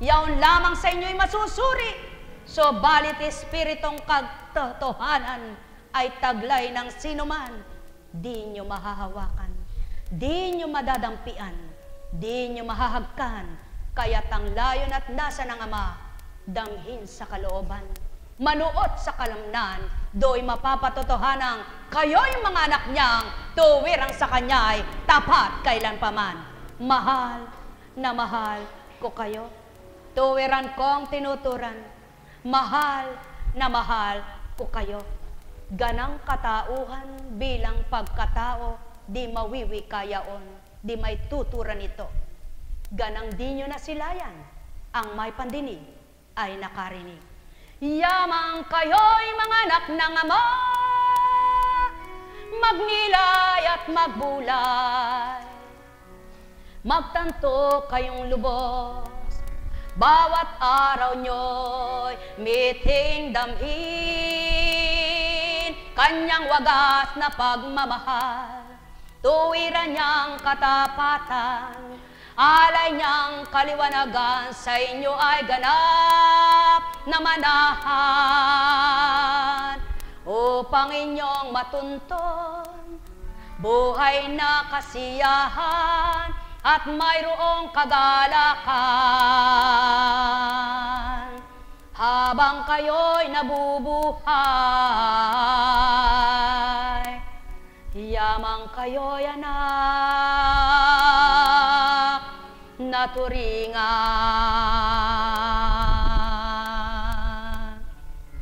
yaon lamang sa inyo'y masusuri. So balit espiritong katotohanan ay taglay ng sinuman, di nyo mahahawakan, di nyo madadampian, di nyo mahahagkan, kaya't ang layon at nasa ng Ama, damhin sa kalooban, manuot sa kalamnan, do'y mapapatotohanang kayo'y mga anak niyang, tuwirang sa kanya'y tapat kailanpaman. Mahal na mahal ko kayo, tuwiran kong tinuturan, mahal na mahal ko kayo. Ganang katauhan bilang pagkatao, di mawiwikayaon, di may tuturan ito. Ganang di nyo nasilayan, ang may pandinig ay nakarinig. Yamang kayo'y mga anak ng Ama, magnilay at magbulay, magtanto kayong lubos, bawat araw nyo'y miting damhin, kanyang wagas na pagmamahal, tuwiran niyang katapatan, alay niyang kaliwanagan, sa inyo ay ganap na manahan, upang inyong matunton buhay na kasiyahan at mayroong kagalakan. Habang kayo'y nabubuhay, yamang kayo'y anak na turingan.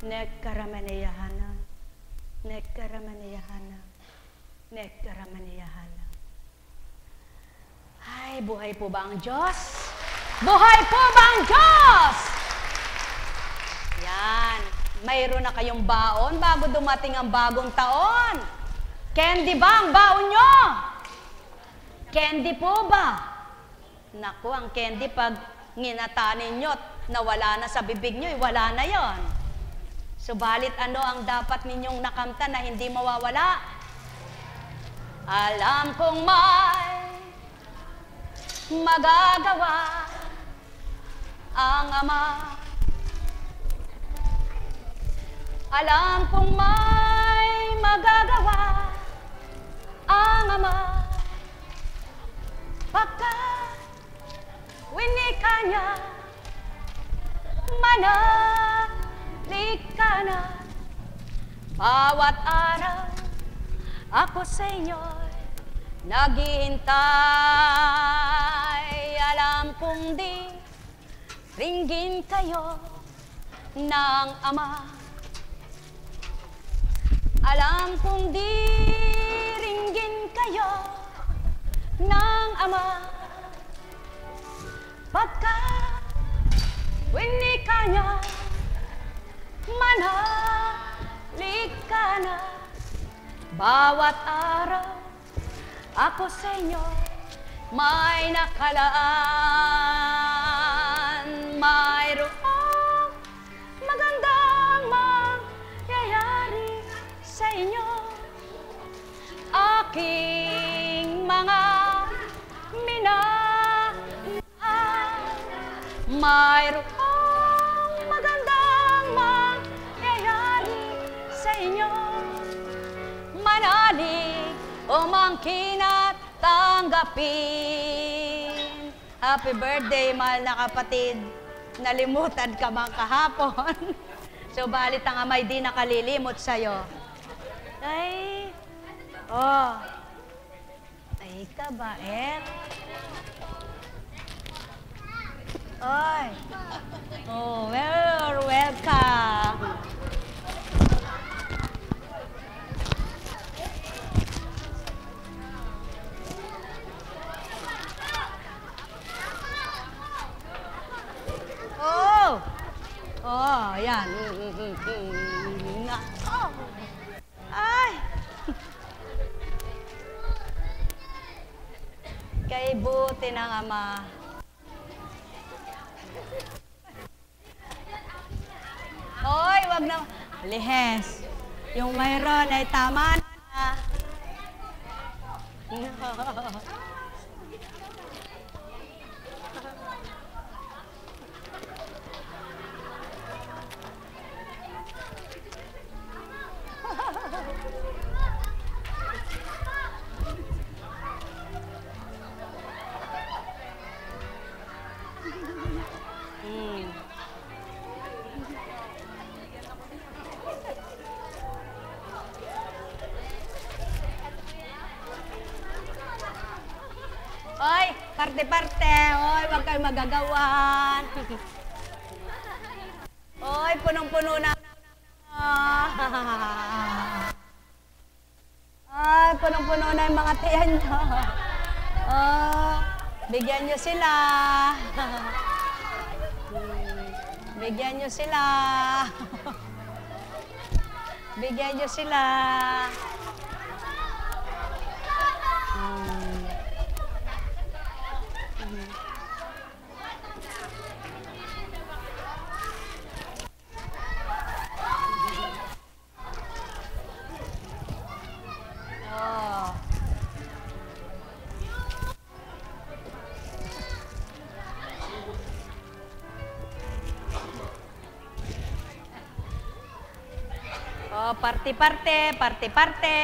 Nekaramaneyahana, nekaramaneyahana, nekaramaneyahana. Ay, buhay po ba ang Diyos? Buhay po ba ang Diyos? Yan, mayroon na kayong baon bago dumating ang bagong taon. Candy ba ang baon nyo? Candy po ba? Naku, ang candy pag nginata ninyo't nawala na sa bibig nyo, wala na yon. Subalit ano ang dapat ninyong nakamta na hindi mawawala? Alam kong may magagawa ang Ama. Alam kong may magagawa ang Ama. Pagkat winika niya, manalig ka na. Bawat araw ako sa inyo'y naghihintay. Alam kong di ringgin kayo ng Ama. Alam kong di ringgin kayo ng Ama. Pagkat winika niya, manalig ka na. Bawat araw ako sa inyo may nakalaan. Mayroong magandang mangyayari sa inyo. Aking mga minamahal, mayroong magandang mangyayari sa inyo. Manalig o mangkin at tanggapin. Happy birthday, mahal na kapatid. Nalimutan ka man kahapon. Subalit ang Ama'y di nakalilimot sa'yo. Ay, oh, ay kabait. Ay, oh, welcome. Oh, yan. Ay! Kay buti ng Ama. Oy, wag na. Lihes. Yung mayroon ay tama na. Oy, parte-parte. Oy, wag kayong magagawan. Oy, punong-puno na. Ay, punong-puno na yung mga tiyan nyo. Oh, bigyan nyo sila. Bigyan nyo sila. Bigyan nyo sila. Oh, parte-parte, parte-parte,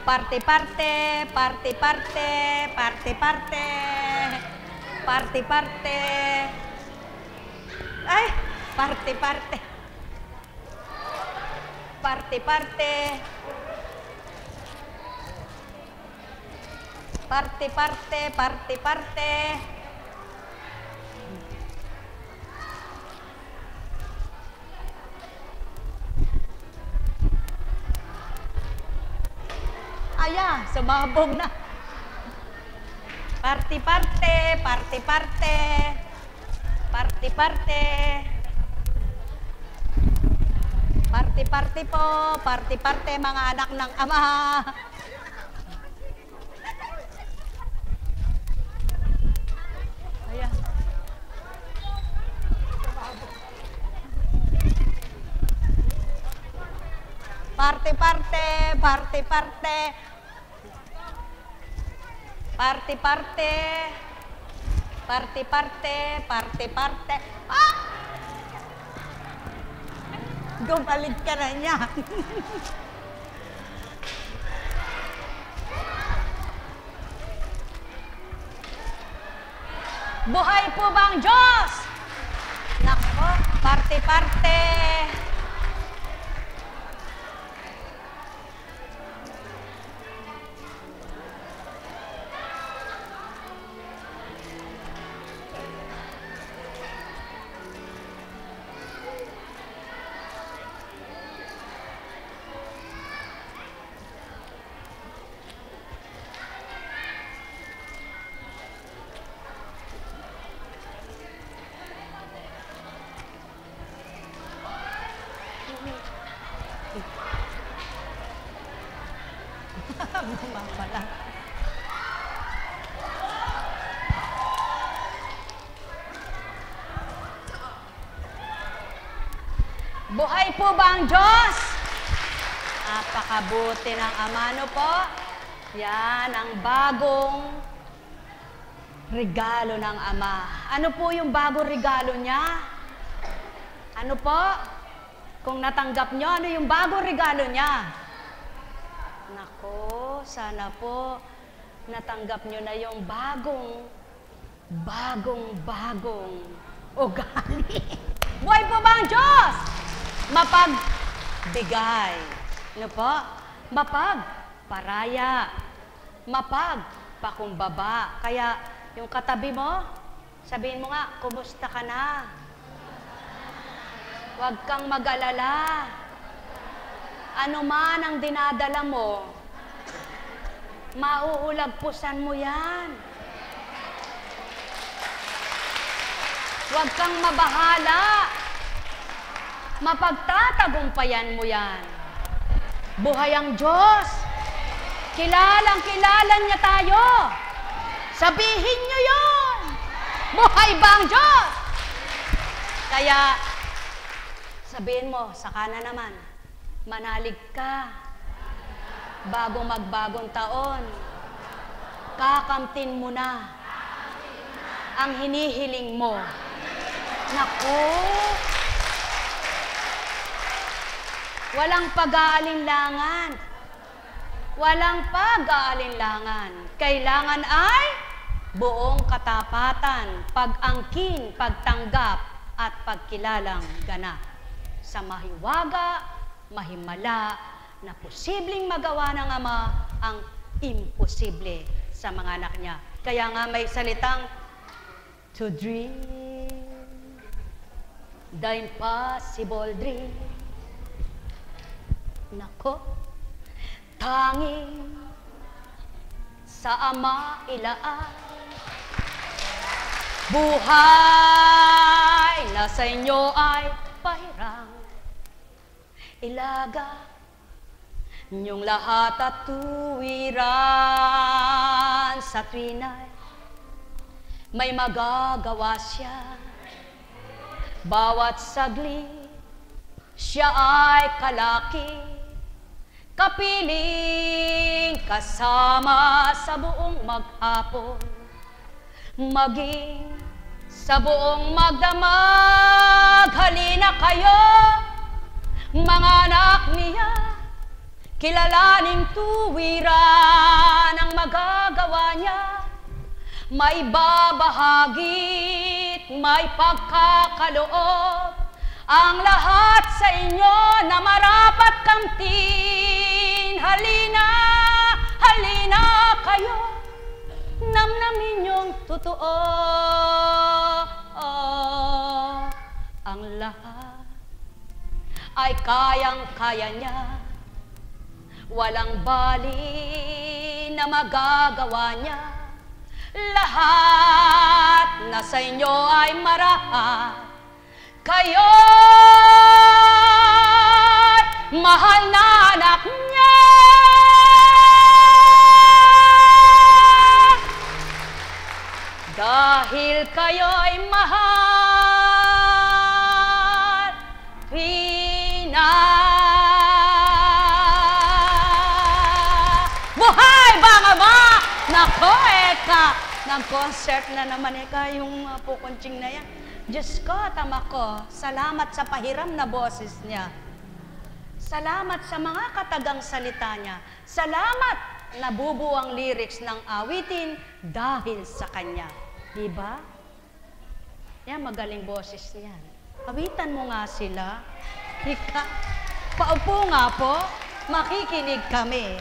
parte-parte, parte-parte, parte-parte, parte-parte. Ay, parte-parte. Parte-parte. Parte-parte, parte-parte. Aya, sumabog na. Parte-parte, parte-parte. Parte-parte. Parte-parte po, parte-parte mga anak ng Ama. Aya. Parte-parte, parte-parte. Parte-parte. Parte-parte, parte-parte. Ah! Gumalit ka na niya. Buhay po ba ang Diyos? Nako, parte-parte. Bumabala. Buhay po ba ang Diyos? Napakabuti ng Ama, no po? Yan ang bagong regalo ng Ama. Ano po yung bagong regalo niya? Ano po? Kung natanggap nyo, ano yung bagong regalo niya? Nako, sana po natanggap nyo na yung bagong ugali. Buhay po ba ang Diyos? Mapagbigay. Ano po? Mapagparaya. Mapagpakumbaba. Kaya yung katabi mo, sabihin mo nga, kumusta ka na? Huwag kang mag-alala. Ano man ang dinadala mo, mauulagpusan mo yan. Huwag kang mabahala. Mapagtatagumpayan mo yan. Buhay ang Diyos. Kilala niya tayo. Sabihin niyo yun. Buhay ba ang Diyos? Kaya, sabihin mo, saka na naman, manalig ka. Bago magbagong taon, kakamtin mo na ang hinihiling mo. Naku! Walang pag-aalinlangan. Walang pag-aalinlangan. Kailangan ay buong katapatan, pag-angkin, pagtanggap, at pagkilalang ganap sa mahiwaga, mahimala, na posibleng magawa ng Ama ang imposible sa mga anak niya. Kaya nga may salitang, to dream the impossible dream. Nako, tanging sa Ama ilaan, buhay na sa inyo ay pahirang. Ilaga niyong lahat at tuwiran sa tuwinay, may magagawa siya. Bawat saglit, siya ay kalaki, kapiling kasama sa buong maghapon, maging sa buong magdamag. Halina kayo, mga anak niya, kilalaning tuwiran ang magagawa niya. May babahagit, may pagkakaloob, ang lahat sa inyo na marapat kamtin. Halina, halina kayo, namnamin yung totoo. Ang lahat ay kayang-kaya niya, walang bali na magagawa niya. Lahat na sa inyo ay marapat, kayo'y mahal na anak niya. Dahil kayo'y mahal, pinag Nako, Eka! Nag-concert na naman, Eka, yung pukunching na yan. Diyos ko, tama ko, salamat sa pahiram na boses niya. Salamat sa mga katagang salita niya. Salamat nabubuo ang lyrics ng awitin dahil sa kanya. Diba? Yan, magaling boses niyan. Awitan mo nga sila. Ika, paupo nga po, makikinig kami.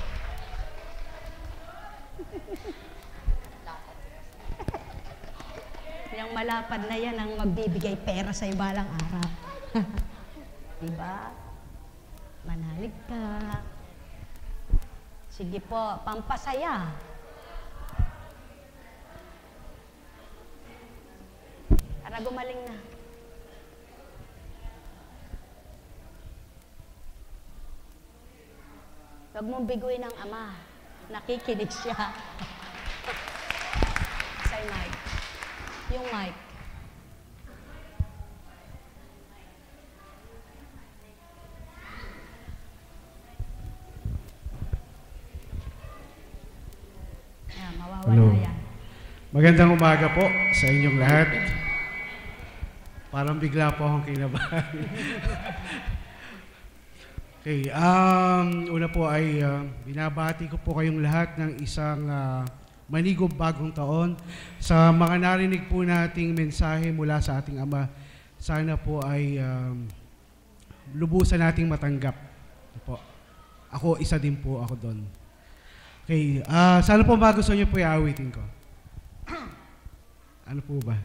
Yung malapad na yan ang magbibigay pera sa balang araw. Diba? Manalig ka. Sige po, pampasaya. Para gumaling na. Huwag mong biguin ang ama. Nakikinig siya. Say mic. Yung mic. Yan, mawawala yan. Magandang umaga po sa inyong lahat. Parang bigla po akong kinabahan. Okay, una po ay binabati ko po kayong lahat ng isang manigop bagong taon. Sa mga narinig po nating mensahe mula sa ating Ama, sana po ay lubusan nating matanggap. Po. Ako, isa din po ako doon. Okay, sana po magustuhan niyo po i-awitin ko. Ano po ba?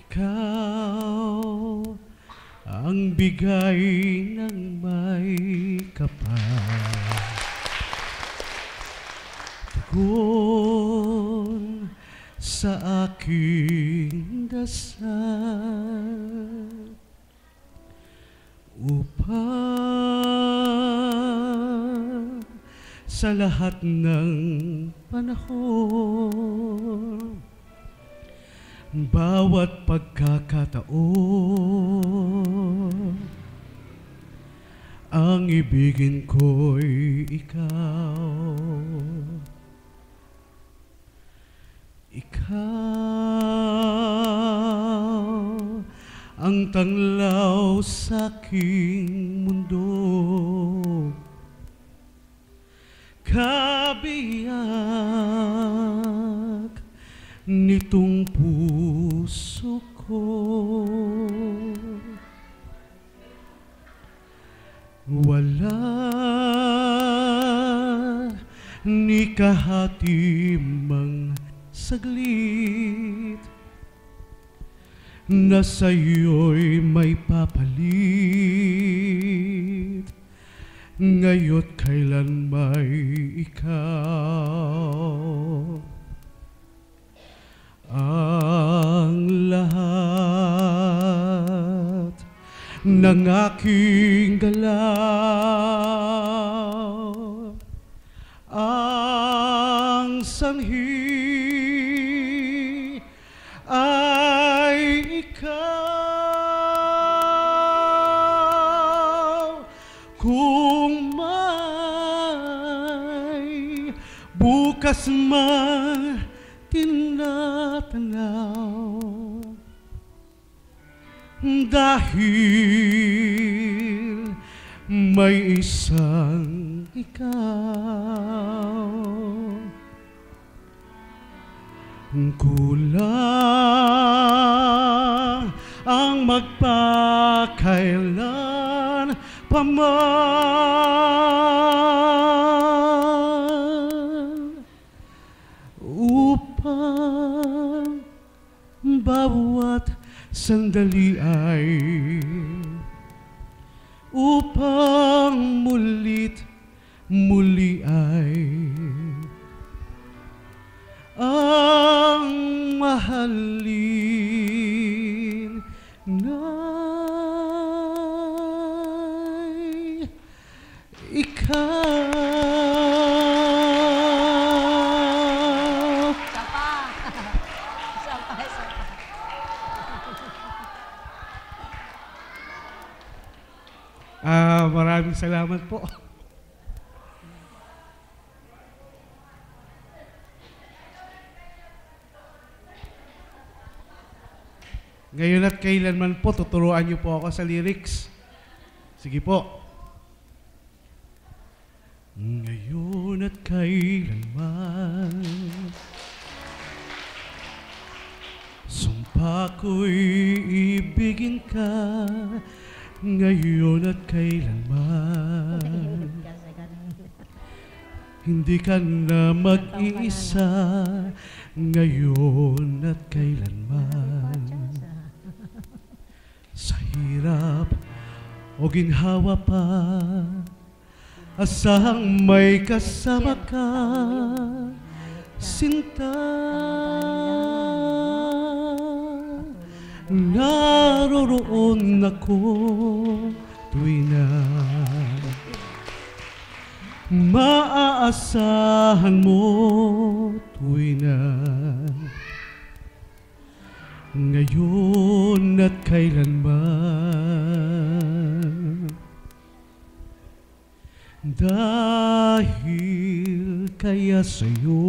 Ikaw ang bigay ng may kapal, tugon sa aking dasal, upang sa lahat ng panahon, bawat pagkakataon, ang ibigin ko'y ikaw. Ikaw ang tanglaw sa aking mundo, kabiyak nitong puso ko. Wala ni kahatimang saglit na sa'yo'y may papalit, ngayo't kailan may ikaw. Ang lahat ng aking galaw, ang sanhi ay ikaw. Kung may bukas man tinatanaw, dahil may isang ikaw. Kulang ang magpakailan paman upang bawat sandali ay upang mulit muli ay ang mahalin na'y ikaw. Maraming salamat po. Ngayon at kailanman po, tuturuan niyo po ako sa lyrics. Sige po. Ngayon at kailanman, sumpa ko'y ibigin ka. Ngayon at kailanman, hindi ka na mag-iisa. Ngayon at kailanman, sa hirap o ginhawa pa, asahang may kasama ka, sinta. Naroroon ako tuwi na maaasahan mo, tuwi na. Ngayon at kailanman, dahil kaya sa'yo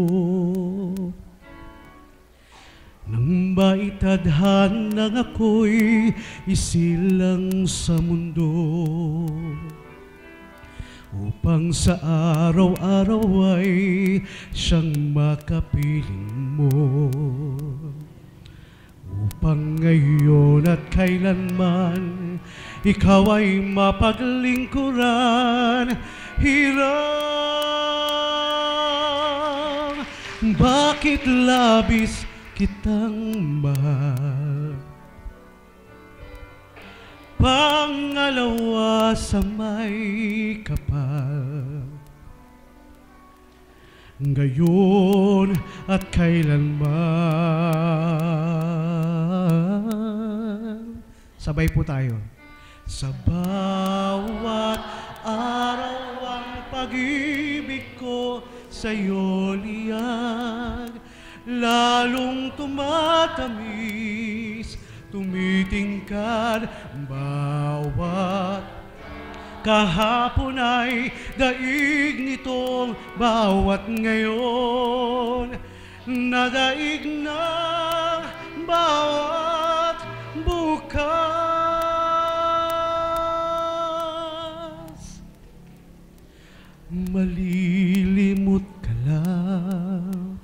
nang maitadhanang ako'y isilang sa mundo, upang sa araw-araw ay siyang makapiling mo, upang ngayon at kailanman ikaw ay mapaglingkuran. Hirang, bakit labis kitang mahal? Pangalawa sa may kapal, ngayon at kailanman. Sabay po tayo. Sa bawat araw ang pag-ibig ko sa'yo liyag, lalong tumatamis, tumitingkad. Bawat kahapon ay daig nitong bawat ngayon, nadaig ng bawat bukas. Malilimot ka lang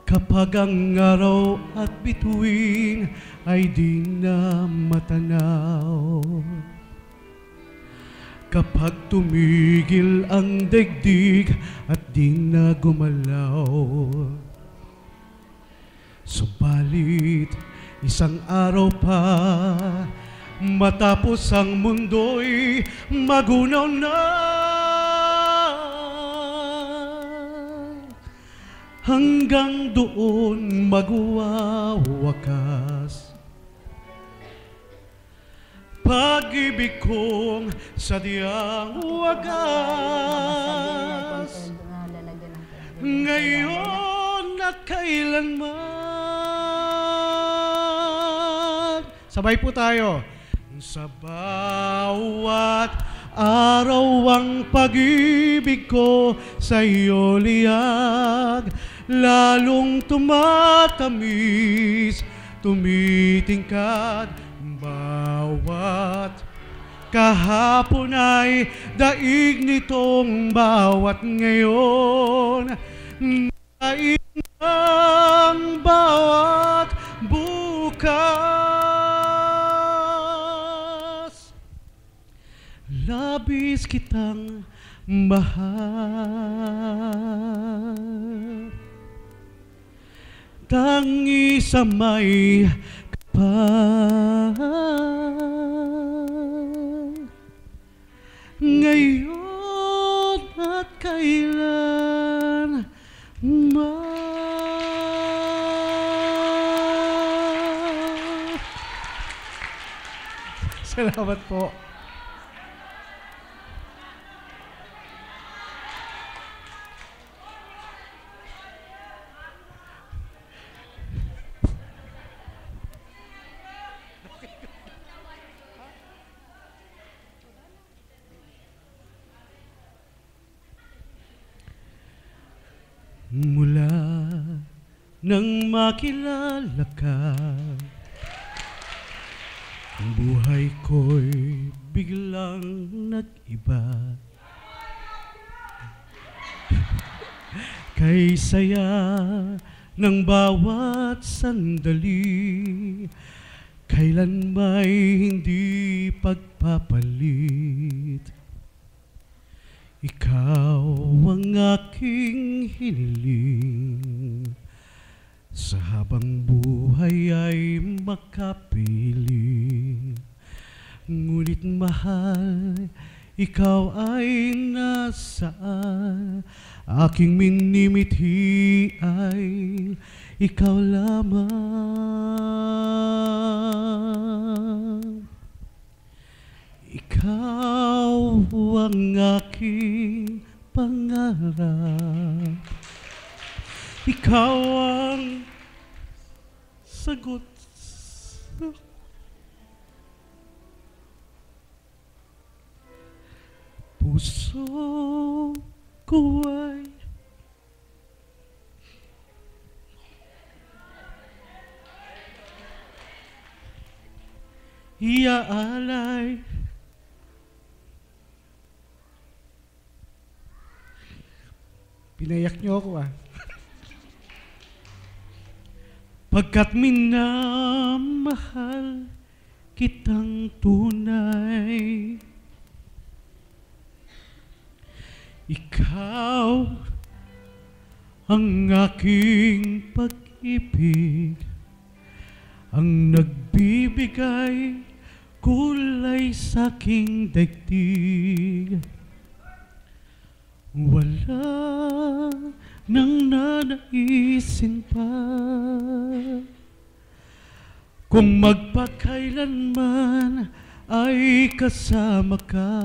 kapag ang araw at bituin ay di na matanaw, kapag tumigil ang daigdig at di na gumalaw. Subalit isang araw pa, matapos ang mundo'y magunaw na, hanggang doon magwawakas pag-ibig kong sadyang wagas. Ngayon at kailanman. Sabay po tayo. Sa bawat araw ang pag-ibig ko sa iyo liyag, lalong tumatamis, tumitingkad. Bawat kahapon ay daig nitong bawat ngayon, daig ng bawat bukas. Labis kitang mahal, tangi sa may ngayon at kailanman. Salamat po. Mula nang makilala ka, ang buhay ko'y biglang nag-iba. Kay saya ng bawat sandali, kailan may hindi pagpapalit. Ikaw ang aking hiniling, sa habang buhay ay makapiling. Ngunit mahal, ikaw ay nasaan? Aking minimithi ay ikaw lamang. Ikaw ang aking pangarap. Ikaw ang sagot sa puso ko ay iaalay. Pinayak niyo ako Pagkat minamahal kitang tunay, ikaw ang aking pag-ibig, ang nagbibigay kulay sa aking daigdig. Wala nang nanaisin pa kung magpakailanman ay kasama ka.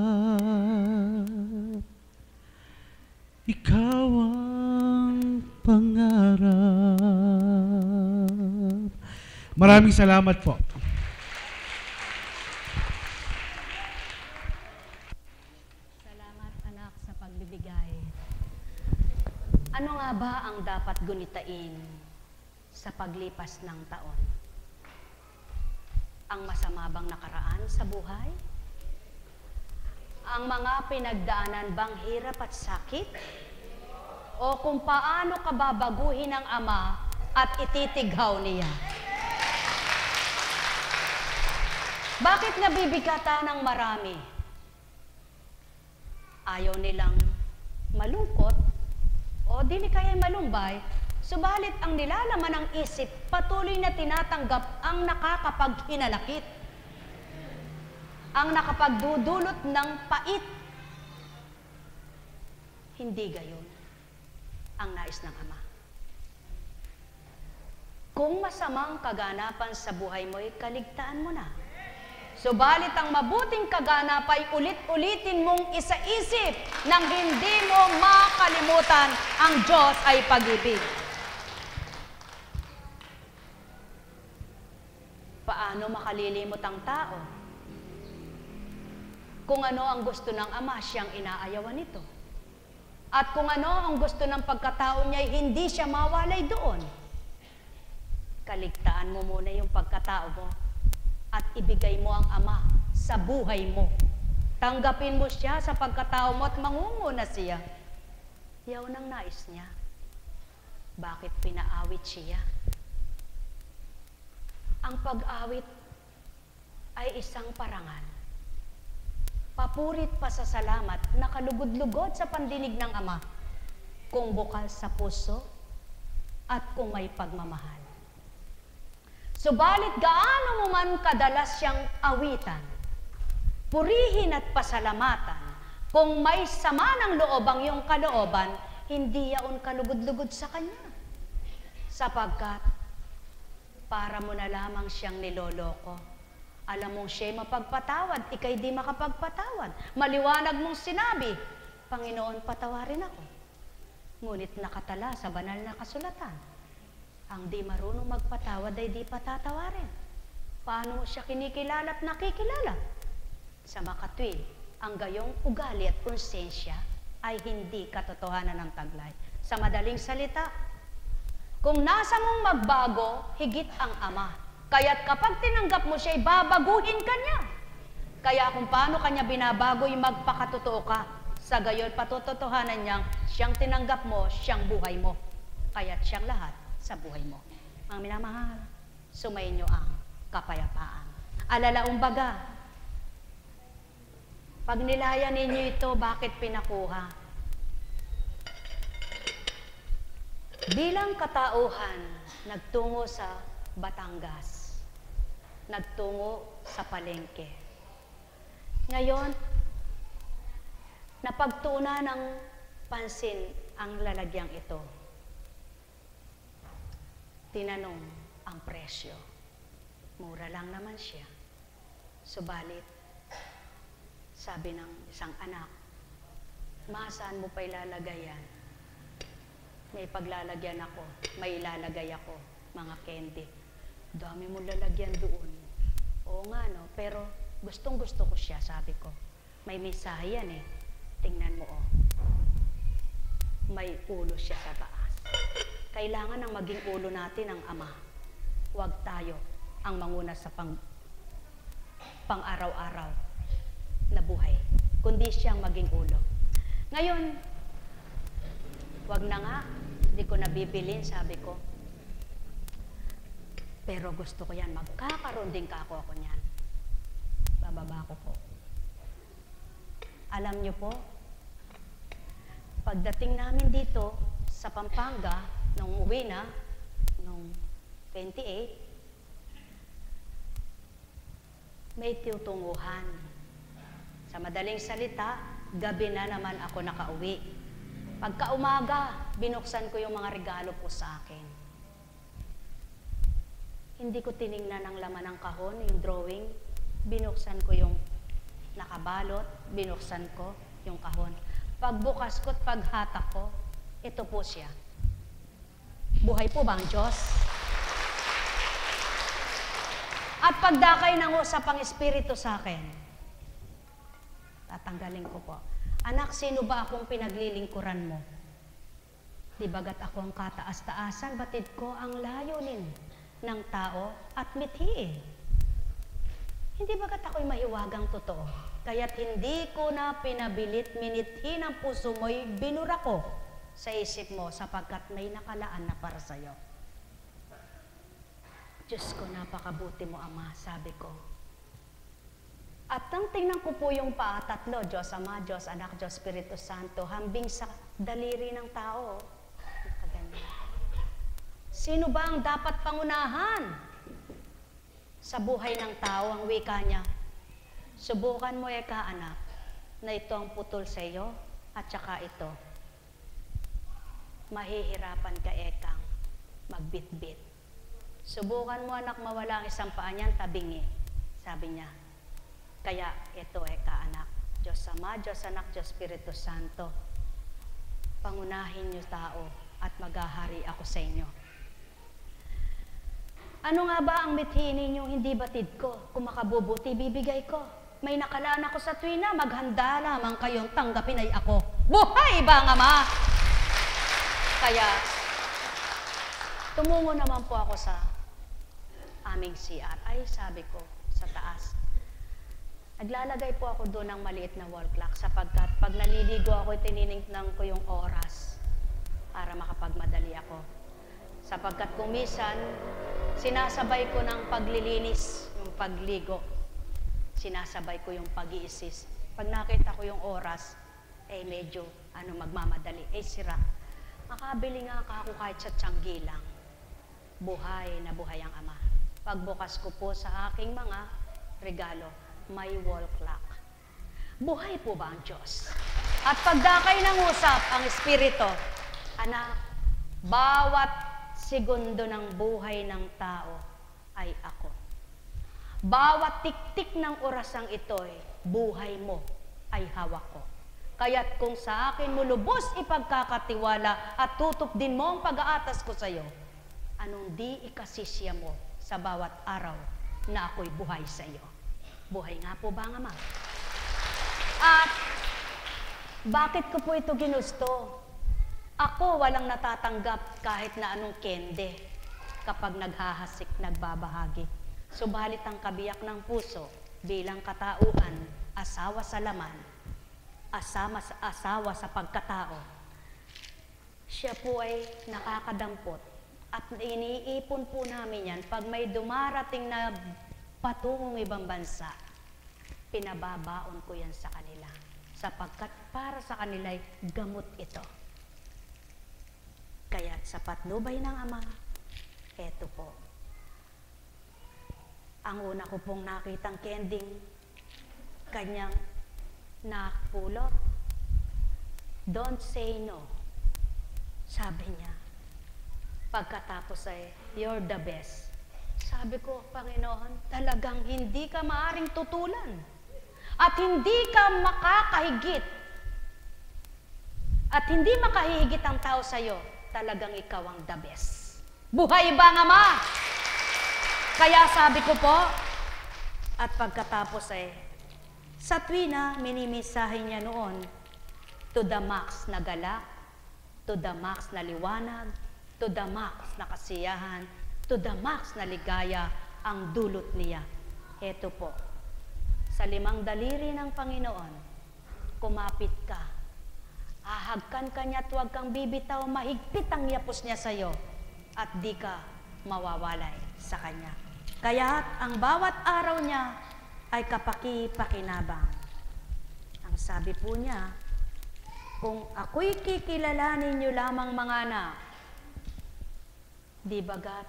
Ikaw ang pangarap. Maraming salamat po. Salamat anak sa pagbibigay. Ano nga ba ang dapat gunitain sa paglipas ng taon? Ang masama bang nakaraan sa buhay? Ang mga pinagdaanan bang hirap at sakit? O kung paano ka babaguhin ng Ama at ititighaw niya? Bakit nabibigatan ng marami? Ayaw nilang malungkot o dili kaya'y malumbay, subalit ang nilalaman ng isip patuloy na tinatanggap ang nakakapaghinanakit, ang nakapagdudulot ng pait. Hindi gayon ang nais ng Ama. Kung masamang kaganapan sa buhay mo'y kaligtaan mo na. Subalit ang mabuting kaganap ay ulit-ulitin mong isa-isip nang hindi mo makalimutan ang Diyos ay pag-ibig. Paano makalilimot ang tao? Kung ano ang gusto ng Ama, siyang inaayawan nito. At kung ano ang gusto ng pagkatao niya, hindi siya mawalay doon. Kaligtaan mo muna yung pagkatao mo at ibigay mo ang Ama sa buhay mo. Tanggapin mo siya sa pagkatao mo at mangunguna siya. Yaw nang nais niya. Bakit pinaawit siya? Ang pag-awit ay isang parangal. Papurit pasasalamat na kalugod-lugod sa pandinig ng Ama kung bukal sa puso at kung may pagmamahal. Subalit gaano mo man kadalas siyang awitan, purihin at pasalamatan, kung may sama ng loob ang iyong kalooban, hindi yaon kalugod-lugod sa Kanya. Sapagkat, para mo na lamang siyang niloloko. Alam mong siya'y mapagpatawad, ika'y di makapagpatawad. Maliwanag mong sinabi, Panginoon, patawarin ako. Ngunit nakatala sa banal na kasulatan, ang di marunong magpatawad ay di patatawarin. Paano mo siya kinikilala at nakikilala? Sa makatwid, ang gayong ugali at konsensya ay hindi katotohanan ng taglay. Sa madaling salita, kung nasa mong magbago, higit ang Ama. Kaya't kapag tinanggap mo siya, babaguhin ka niya. Kaya kung paano kanya binabago, magpakatotoo ka. Sa gayon, patutotohanan niyang siyang tinanggap mo, siyang buhay mo. Kaya't siyang lahat sa buhay mo. Mga minamahal, sumayin niyo ang kapayapaan. Alalaong baga, pag nilaya ninyo ito, bakit pinakuha? Bilang katauhan, nagtungo sa Batangas, nagtungo sa palengke. Ngayon, napagtuunan ng pansin ang lalagyang ito. Tinanong ang presyo. Mura lang naman siya. Subalit, sabi ng isang anak, "Ma, saan mo pa ilalagay yan?" "May paglalagyan ako, may ilalagay ako, mga candy." "Dami mo lalagyan doon." "Oo nga no, pero gustong-gusto ko siya," sabi ko. "May mensahe yan eh. Tingnan mo oh. May ulo siya sa taas." Kailangan ang maging ulo natin ang Ama. Huwag tayo ang manguna sa pang-araw-araw na buhay, kundi siyang maging ulo. Ngayon, wag na nga, hindi ko nabibilin, sabi ko. Pero gusto ko yan, magkakaroon din ako niyan. Bababa ko po. Alam niyo po, pagdating namin dito sa Pampanga, nung uwi na, nung 28, may tinutunguhan. Sa madaling salita, gabi na naman ako nakauwi. Pagka umaga, binuksan ko yung mga regalo po sa akin. Hindi ko tiningnan ang laman ng kahon, yung drawing. Binuksan ko yung nakabalot, binuksan ko yung kahon. Pagbukas ko at paghatak ko, ito po siya. Buhay po ba ang Diyos? At pagdakay ng usap ang Espiritu sa akin, tatanggalin ko po. "Anak, sino ba akong pinaglilingkuran mo? Di bagat ako ang kataas-taasan, batid ko ang layunin ng tao at mithi. Hindi bagat ako'y mahiwagang totoo, kaya't hindi ko na pinabilit, minithi ng puso mo'y binura ko sa isip mo sapagkat may nakalaan na para sa'yo." Diyos ko, napakabuti mo, Ama, sabi ko. At nang tingnan ko po yung paa, tatlo, Diyos Ama, Diyos Anak, Diyos Espiritu Santo, hambing sa daliri ng tao. Sino ba ang dapat pangunahan sa buhay ng tao? Ang wika niya, "Subukan mo, eka anak, na ito ang putol sa iyo at saka ito. Mahihirapan ka, ekang, magbitbit. Subukan mo, anak, mawala ang isang paa niyan, tabingi." Sabi niya. Kaya ito, eka anak, Diyos Ama, Diyos Anak, Diyos Espiritu Santo, pangunahin niyo tao at maghahari ako sa inyo. Ano nga ba ang mithiin ninyong hindi batid ko? Kung makabubuti, bibigay ko. May nakalaan ako sa tuwina, maghanda lamang kayong tanggapin ay ako. Buhay ba ang Ama? Kaya, tumungo naman po ako sa aming CR. Ay, sabi ko, sa taas. Naglalagay po ako doon ng maliit na wall clock sapagkat pag naliligo ako, tininignan ko yung oras para makapagmadali ako. Sapagkat kung minsan, sinasabay ko ng paglilinis, yung pagligo. Sinasabay ko yung pag-iisis. Pag nakita ko yung oras, medyo magmamadali, sira. Makabili nga ako kahit sa Tianggi lang. Buhay na buhay ang Ama. Pagbukas ko po sa aking mga regalo, may wall clock. Buhay po ba ang Diyos? At pagdakay ng usap ang Espiritu, anak, bawat segundo ng buhay ng tao ay ako. Bawat tik-tik ng orasang ito'y buhay mo ay hawak ko. Kaya't kung sa akin mo lubos ipagkakatiwala at tutok din mo ang pag-aatas ko sa iyo, anong di ikasisya mo sa bawat araw na ako'y buhay sa iyo. Buhay nga po ba ang Ama? At bakit ko po ito ginusto? Ako walang natatanggap kahit na anong kende kapag naghahasik, nagbabahagi. Subalit ang kabiyak ng puso bilang katauhan, asawa sa laman, asawa sa pagkatao, siya po ay nakakadampot at iniipon po namin yan pag may dumarating na patungong ibang bansa, pinababaon ko yan sa kanila sapagkat para sa kanila'y gamot ito. Kaya sa patnubay ng Ama, eto po. Ang una ko pong nakitang kending, kanyang nakpulot. Don't say no. Sabi niya. Pagkatapos ay, you're the best. Sabi ko, Panginoon, talagang hindi ka maaring tutulan. At hindi ka makakahigit. At hindi makahihigit ang tao sa'yo. Talagang ikaw ang the best. Buhay ba nga, Ama? Kaya sabi ko po, at pagkatapos ay, sa tuwina, minimisahe niya noon, to the max na galak, to the max na liwanag, to the max na kasiyahan, to the max na ligaya ang dulot niya. Heto po, sa 5 daliri ng Panginoon, kumapit ka, ahagkan ka niya at huwag kang bibitaw, mahigpit ang yapos niya sa'yo at di ka mawawalay sa Kanya. Kaya't ang bawat araw niya ay kapaki-pakinabang. Ang sabi po niya, kung ako'y kikilalanin niyo lamang mga anak, di bagat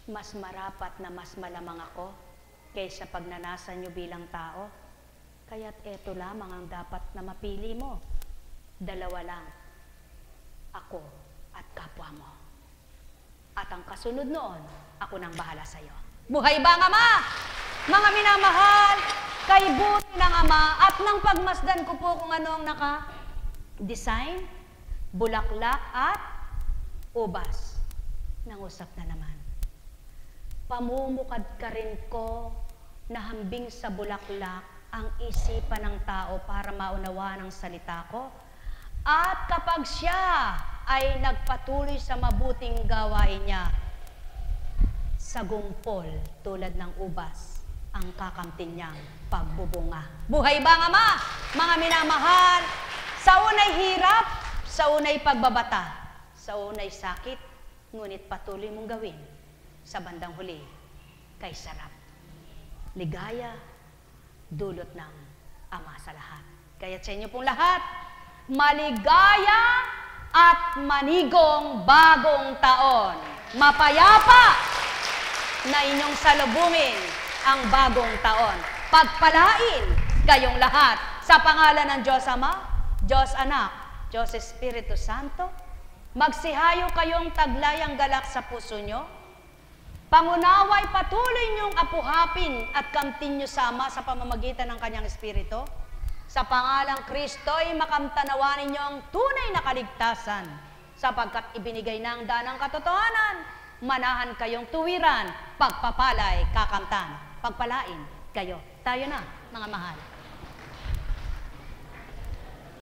mas marapat na mas malamang ako kaysa pagnanasan niyo bilang tao? Kaya't eto lamang ang dapat na mapili mo. 2 lang, ako at kapwa mo. At ang kasunod noon, ako nang bahala sa iyo. Buhay ba ang Ama? Mga minamahal, kay buti ng Ama at nang pagmasdan ko po kung ano ang naka-design, bulaklak at ubas. Nangusap na naman. Pamumukad ka rin ko na hambing sa bulaklak ang isipan ng tao para maunawa ng salita ko. At kapag siya ay nagpatuloy sa mabuting gawain niya, sa gumpol tulad ng ubas ang kakamtin niyang pagbubunga. Buhay ba ang Ama? Mga minamahal, sa unay hirap, sa unay pagbabata, sa unay sakit, ngunit patuloy mong gawin sa bandang huli kay sarap. Ligaya, dulot ng Ama sa lahat. Kaya sa inyo pong lahat, maligaya at manigong bagong taon. Mapayapa na inyong salubungin ang bagong taon. Pagpalain kayong lahat sa pangalan ng Diyos Ama, Diyos Anak, Diyos Espiritu Santo. Magsihayo kayong taglayang galak sa puso nyo. Pangunaway patuloy niyong apuhapin at kamtin nyo sama sa pamamagitan ng Kanyang Espiritu. Sa pangalang Kristo'y makamtanawan ninyo ang tunay na kaligtasan sapagkat ibinigay na ang daan ng katotohanan. Manahan kayong tuwiran, pagpapalay, kakamtan, pagpalain kayo. Tayo na, mga mahal.